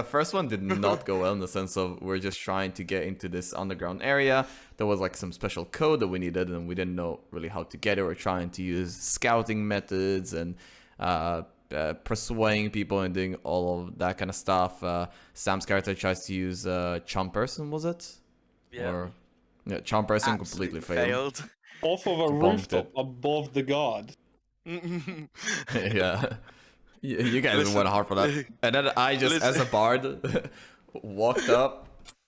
first one did not go well in the sense of we're just trying to get into this underground area. There was like some special code that we needed, and we didn't know really how to get it. We're trying to use scouting methods and persuading people and doing all of that kind of stuff. Sam's character tries to use charm person, was it? Yeah. Or yeah, charm person Absolutely completely failed. off of a Bombed rooftop it. above the guard. Yeah. You guys Listen, went hard for that. And then I just, as a bard, walked up,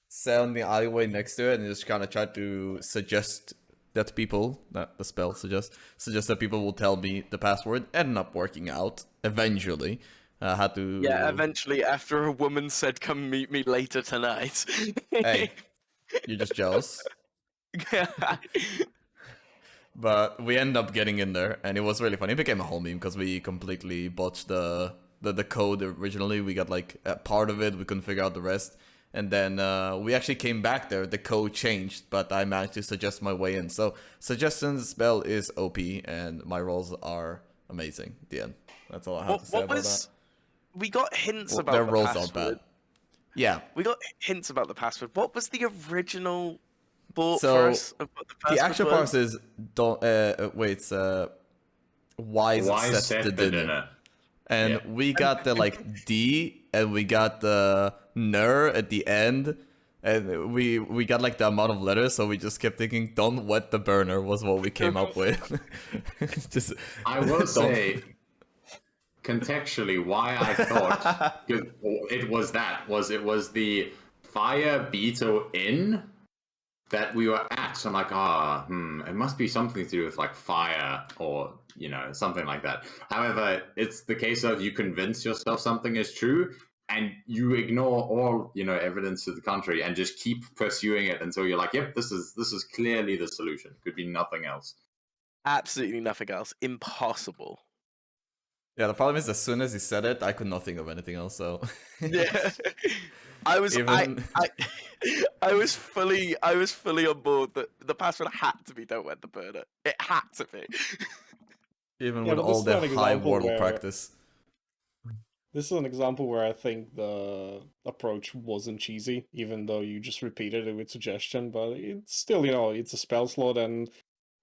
sat on the alleyway next to it, and just kind of tried to suggest that people, that the spell suggest that people will tell me the password. Ended up working out eventually. Had to. Yeah, eventually, after a woman said, "Come meet me later tonight." Hey, you're just jealous. But we end up getting in there, and it was really funny. It became a whole meme because we completely botched the code originally. We got like a part of it, we couldn't figure out the rest. And then we actually came back there, the code changed, but I managed to suggest my way in. So suggestions spell is OP, and my rolls are amazing at the end. That's all I have to say about that. We got hints Well, about their the rolls password. aren't bad. Yeah. We got hints about the password. What was the original thought So, for us of what the password The actual was? part is wise set the dinner. And we got the like D, and we got the ner at the end, and we got like the amount of letters, so we just kept thinking "don't wet the burner" was what we came up with. Just I will say, contextually, why I thought it was the fire beetle in that we were at. So I'm like, it must be something to do with like fire or something like that. However, it's the case of you convince yourself something is true and you ignore all evidence to the contrary and just keep pursuing it until you're like, yep, this is clearly the solution. Could be nothing else. Absolutely nothing else. Impossible. Yeah, the problem is as soon as he said it, I could not think of anything else. So Yeah. I was even I was fully on board that the password had to be "Don't wet the burner." It had to be. even Yeah, with but this all is the an high example Wordle where practice. this is an example where I think the approach wasn't cheesy, even though you just repeated it with suggestion. But it's still, it's a spell slot, and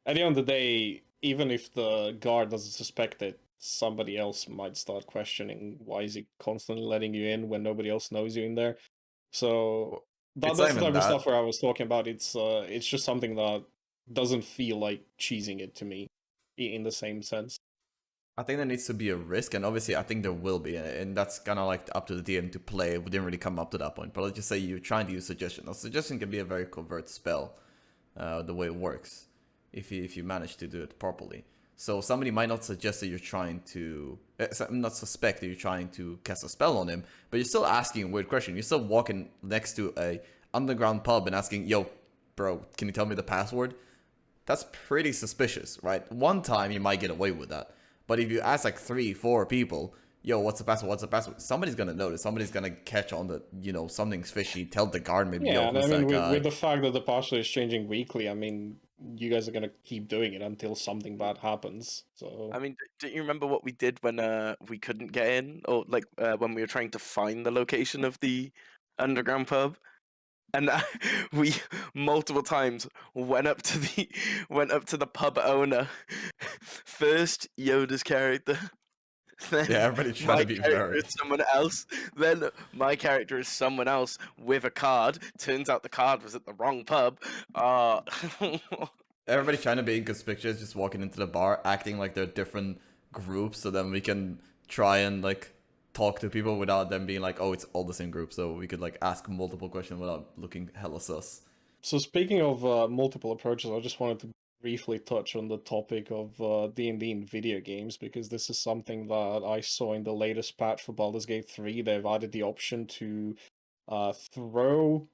at the end of the day, even if the guard doesn't suspect it, somebody else might start questioning why is he constantly letting you in when nobody else knows you in there. So It's not that's the even type of stuff that. where I was talking about. It's just something that doesn't feel like cheesing it to me, in the same sense. I think there needs to be a risk, and obviously I think there will be, and that's kind of like up to the DM to play. We didn't really come up to that point, but let's just say you're trying to use suggestion. Now, suggestion can be a very covert spell, the way it works, if you manage to do it properly. So somebody might not suggest that you're trying to, not suspect that you're trying to cast a spell on him, but you're still asking a weird question. You're still walking next to a underground pub and asking, "Yo, bro, can you tell me the password?" That's pretty suspicious, right? One time you might get away with that. But if you ask like 3, 4 people, yo, what's the password? What's the password? Somebody's gonna notice. Somebody's gonna catch on that, something's fishy. Tell the guard maybe, yo, Yeah, and I who's mean, that with, guy? with the fact that the password is changing weekly, I mean, you guys are gonna keep doing it until something bad happens. So I mean, don't you remember what we did when we couldn't get in, or like when we were trying to find the location of the underground pub? And we multiple times went up to the pub owner. First, Yoda's character, then Yeah, everybody trying my to be character very. is someone else, then my character is someone else with a card. Turns out the card was at the wrong pub. Everybody trying to be inconspicuous, just walking into the bar, acting like they're different groups, so then we can try and like talk to people without them being like, oh, it's all the same group. So we could like ask multiple questions without looking hella sus. So speaking of multiple approaches, I just wanted to briefly touch on the topic of D&D in video games, because this is something that I saw in the latest patch for Baldur's Gate 3. They've added the option to throw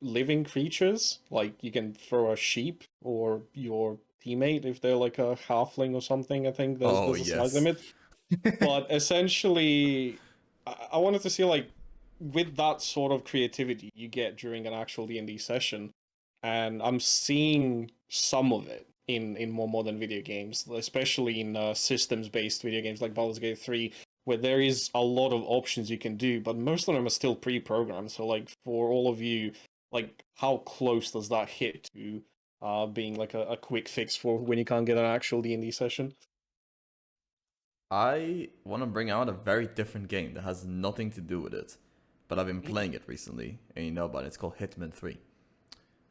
living creatures, like you can throw a sheep or your teammate if they're like a halfling or something. I think there's Oh there's a size yes. limit. But essentially, I wanted to see, like, with that sort of creativity you get during an actual D&D session, and I'm seeing some of it in more modern video games, especially in systems-based video games like Baldur's Gate 3, where there is a lot of options you can do, but most of them are still pre-programmed. So, like, for all of you, like, how close does that hit to being like a quick fix for when you can't get an actual D&D session? I want to bring out a very different game that has nothing to do with it, but I've been playing it recently, and you know about it. It's called Hitman 3.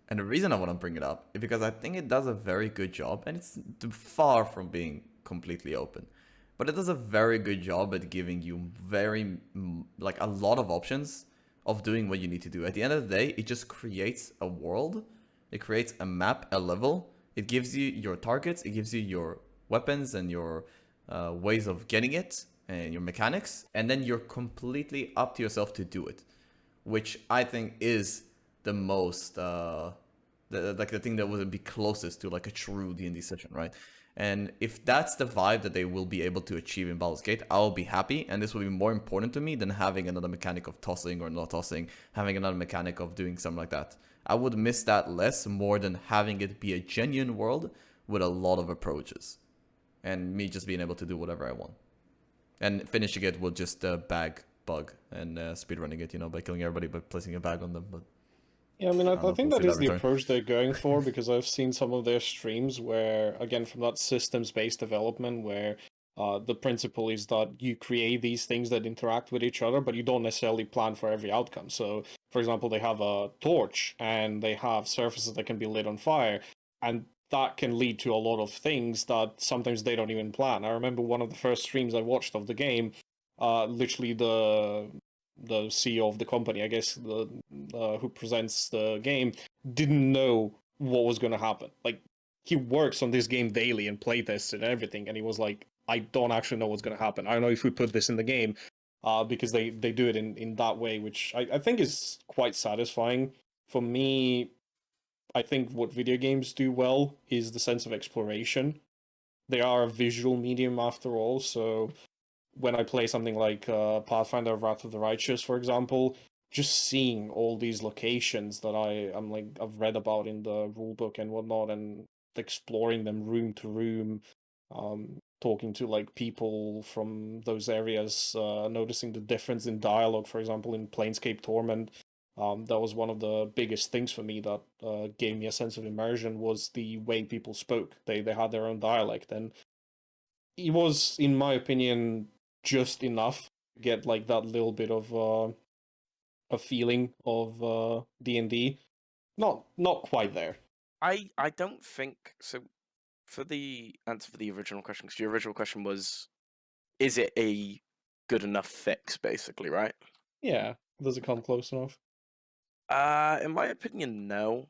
And the reason I want to bring it up is because I think it does a very good job, and it's far from being completely open, but it does a very good job at giving you like a lot of options of doing what you need to do. At the end of the day, it just creates a world, it creates a map, a level, it gives you your targets, it gives you your weapons and your ways of getting it and your mechanics, and then you're completely up to yourself to do it, which I think is the most like the thing that would be closest to like a true D&D session, right? And if that's the vibe that they will be able to achieve in Baldur's Gate, I'll be happy, and this will be more important to me than having another mechanic of tossing or not tossing, having another mechanic of doing something like that. I would miss that less more than having it be a genuine world with a lot of approaches, and me just being able to do whatever I want, and finishing it with just a bag bug and speedrunning it, by killing everybody by placing a bag on them. But Yeah, I mean, I don't know if think we'll that see is that the return. approach they're going for, because I've seen some of their streams where, again, from that systems-based development, where the principle is that you create these things that interact with each other, but you don't necessarily plan for every outcome. So, for example, they have a torch, and they have surfaces that can be lit on fire, and that can lead to a lot of things that sometimes they don't even plan. I remember one of the first streams I watched of the game, literally the CEO of the company, I guess, who presents the game, didn't know what was going to happen. Like, he works on this game daily and playtests it and everything, and he was like, I don't actually know what's going to happen. I don't know if we put this in the game, because they do it in that way, which I think is quite satisfying. For me, I think what video games do well is the sense of exploration. They are a visual medium after all, so when I play something like Pathfinder Wrath of the Righteous, for example, just seeing all these locations that I've read about in the rulebook and whatnot, and exploring them room to room, talking to like people from those areas, noticing the difference in dialogue, for example, in Planescape Torment. That was one of the biggest things for me that gave me a sense of immersion, was the way people spoke. They had their own dialect, and it was, in my opinion, just enough to get like that little bit of a feeling of D&D. Not quite there. I don't think so. For the answer for the original question, because your original question was, is it a good enough fix, basically, right? Yeah, does it come close enough? In my opinion, no.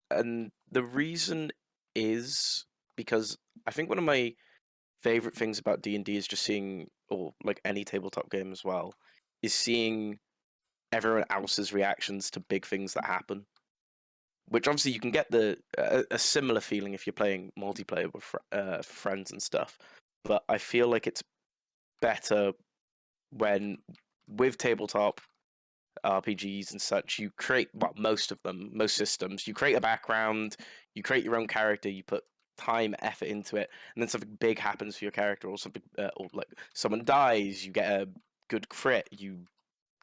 And the reason is because I think one of my favorite things about D&D is just seeing, or like any tabletop game as well, is seeing everyone else's reactions to big things that happen. Which obviously you can get a similar feeling if you're playing multiplayer with friends and stuff. But I feel like it's better when, with tabletop RPGs and such, you create, well, most of them, most systems, you create a background, you create your own character, you put time, effort into it, and then something big happens for your character, or something, or like someone dies, you get a good crit, you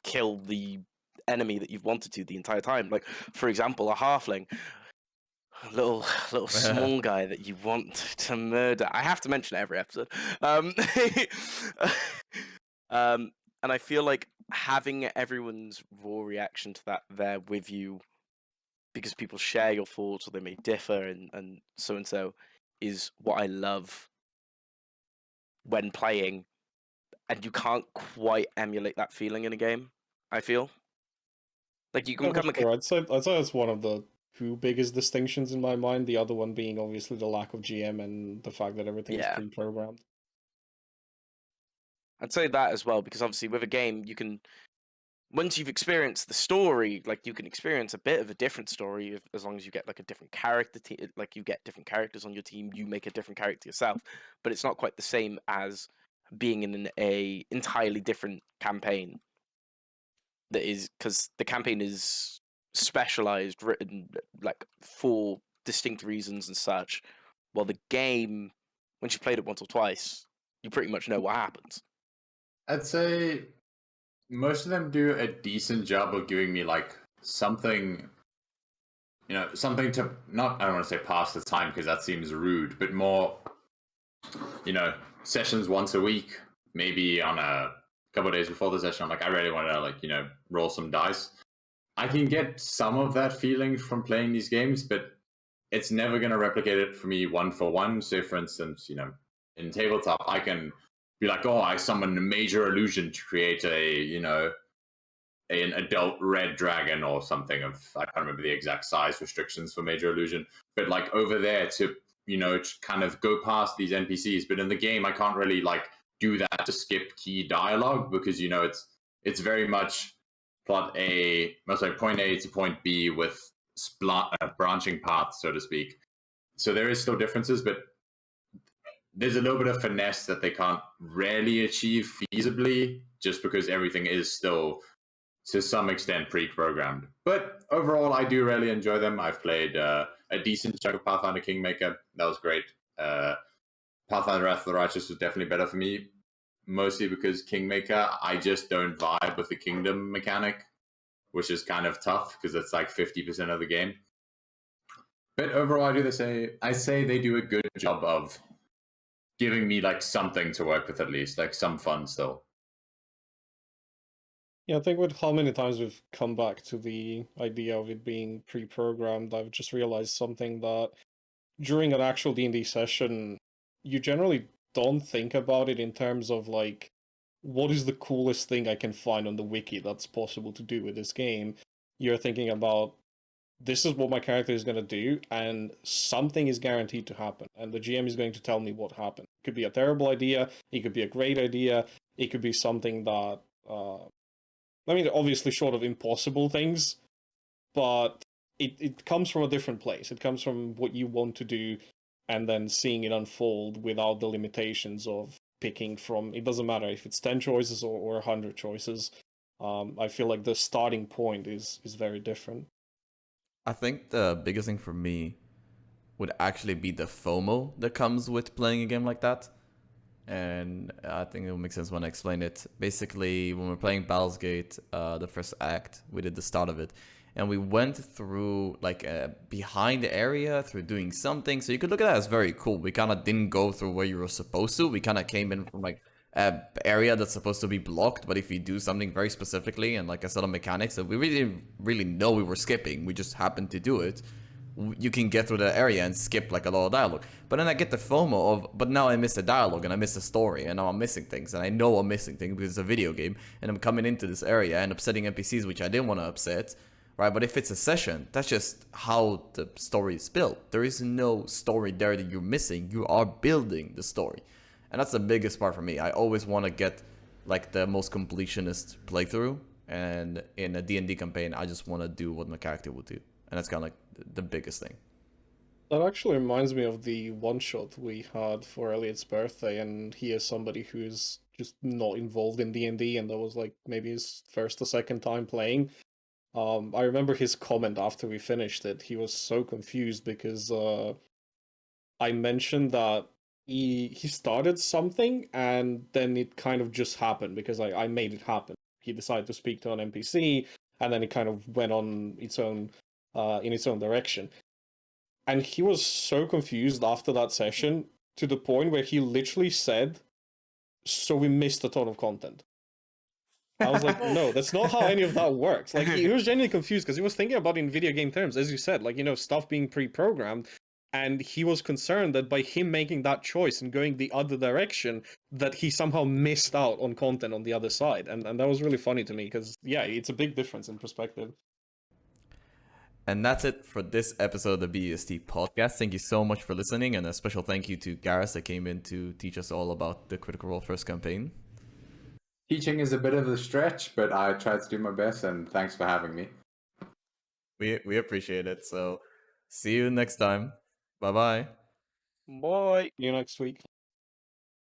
kill the enemy that you've wanted to the entire time. Like, for example, a halfling, a little small guy that you want to murder. I have to mention it every episode. And I feel like having everyone's raw reaction to that there with you, because people share your thoughts or they may differ, and so is what I love when playing, and you can't quite emulate that feeling in a game. I feel like you can Yeah, for become like sure. I'd say that's one of the two biggest distinctions in my mind. The other one being obviously the lack of GM and the fact that everything is yeah. pre-programmed. I'd say that as well, because obviously with a game you can, once you've experienced the story, like you can experience a bit of a different story as long as you get like a different character, like you get different characters on your team, you make a different character yourself, but it's not quite the same as being in a entirely different campaign. That is because the campaign is specialized, written like for distinct reasons and such. While the game, once you've played it once or twice, you pretty much know what happens. I'd say most of them do a decent job of giving me like something, something to not, I don't want to say pass the time because that seems rude, but more, sessions once a week, maybe on a couple of days before the session. I'm like, I really want to roll some dice. I can get some of that feeling from playing these games, but it's never going to replicate it for me one for one. So, for instance, in tabletop, I can be like, oh, I summoned a major illusion to create an adult red dragon or something of, I can't remember the exact size restrictions for major illusion, but like over there to kind of go past these NPCs. But in the game, I can't really like do that to skip key dialogue because it's very much plot A, most like point A to point B with branching paths, so to speak. So there is still differences, but there's a little bit of finesse that they can't rarely achieve feasibly just because everything is still to some extent pre-programmed. But overall, I do really enjoy them. I've played a decent chunk of Pathfinder Kingmaker. That was great. Pathfinder Wrath of the Righteous was definitely better for me, mostly because Kingmaker, I just don't vibe with the kingdom mechanic, which is kind of tough because it's like 50% of the game. But overall, I say they do a good job of giving me like something to work with, at least like some fun still. Yeah, I think with how many times we've come back to the idea of it being pre-programmed, I've just realized something that during an actual D&D session, you generally don't think about it in terms of like, what is the coolest thing I can find on the wiki that's possible to do with this game? You're thinking about this is what my character is going to do, and something is guaranteed to happen, and the GM is going to tell me what happened. It could be a terrible idea, it could be a great idea, it could be something that, I mean, obviously short of impossible things, but it comes from a different place. It comes from what you want to do, and then seeing it unfold without the limitations of picking from, it doesn't matter if it's 10 choices or 100 choices. I feel like the starting point is very different. I think the biggest thing for me would actually be the FOMO that comes with playing a game like that. And I think it will make sense when I explain it. Basically, when we're playing Baldur's Gate, the first act, we did the start of it, and we went through like a behind the area through doing something. So you could look at that as very cool. We kind of didn't go through where you were supposed to. We kind of came in from like a area that's supposed to be blocked, but if you do something very specifically and like a set of mechanics that we really didn't really know we were skipping, we just happened to do it, you can get through the area and skip like a lot of dialogue. But then I get the FOMO of, but now I miss the dialogue and I miss the story and now I'm missing things and I know I'm missing things because it's a video game and I'm coming into this area and upsetting NPCs which I didn't want to upset, right? But if it's a session, that's just how the story is built. There is no story there that you're missing. You are building the story. And that's the biggest part for me. I always want to get like the most completionist playthrough, and in a D&D campaign, I just want to do what my character would do. And that's kind of like the biggest thing. That actually reminds me of the one shot we had for Elliot's birthday, and he is somebody who's just not involved in D&D, and that was like maybe his first or second time playing. I remember his comment after we finished it. He was so confused because I mentioned that he started something and then it kind of just happened because I made it happen. He decided to speak to an NPC, and then it kind of went on its own in its own direction. And he was so confused after that session to the point where he literally said, "So we missed a ton of content." I was like, no, that's not how any of that works. Like, he was genuinely confused because he was thinking about it in video game terms, as you said, like, stuff being pre-programmed. And he was concerned that by him making that choice and going the other direction, that he somehow missed out on content on the other side. And that was really funny to me because, yeah, it's a big difference in perspective. And that's it for this episode of the B.E.S.T Podcast. Thank you so much for listening, and a special thank you to Garrus that came in to teach us all about the Critical Role first campaign. Teaching is a bit of a stretch, but I tried to do my best, and thanks for having me. We appreciate it. So see you next time. Bye-bye. Bye. See you next week.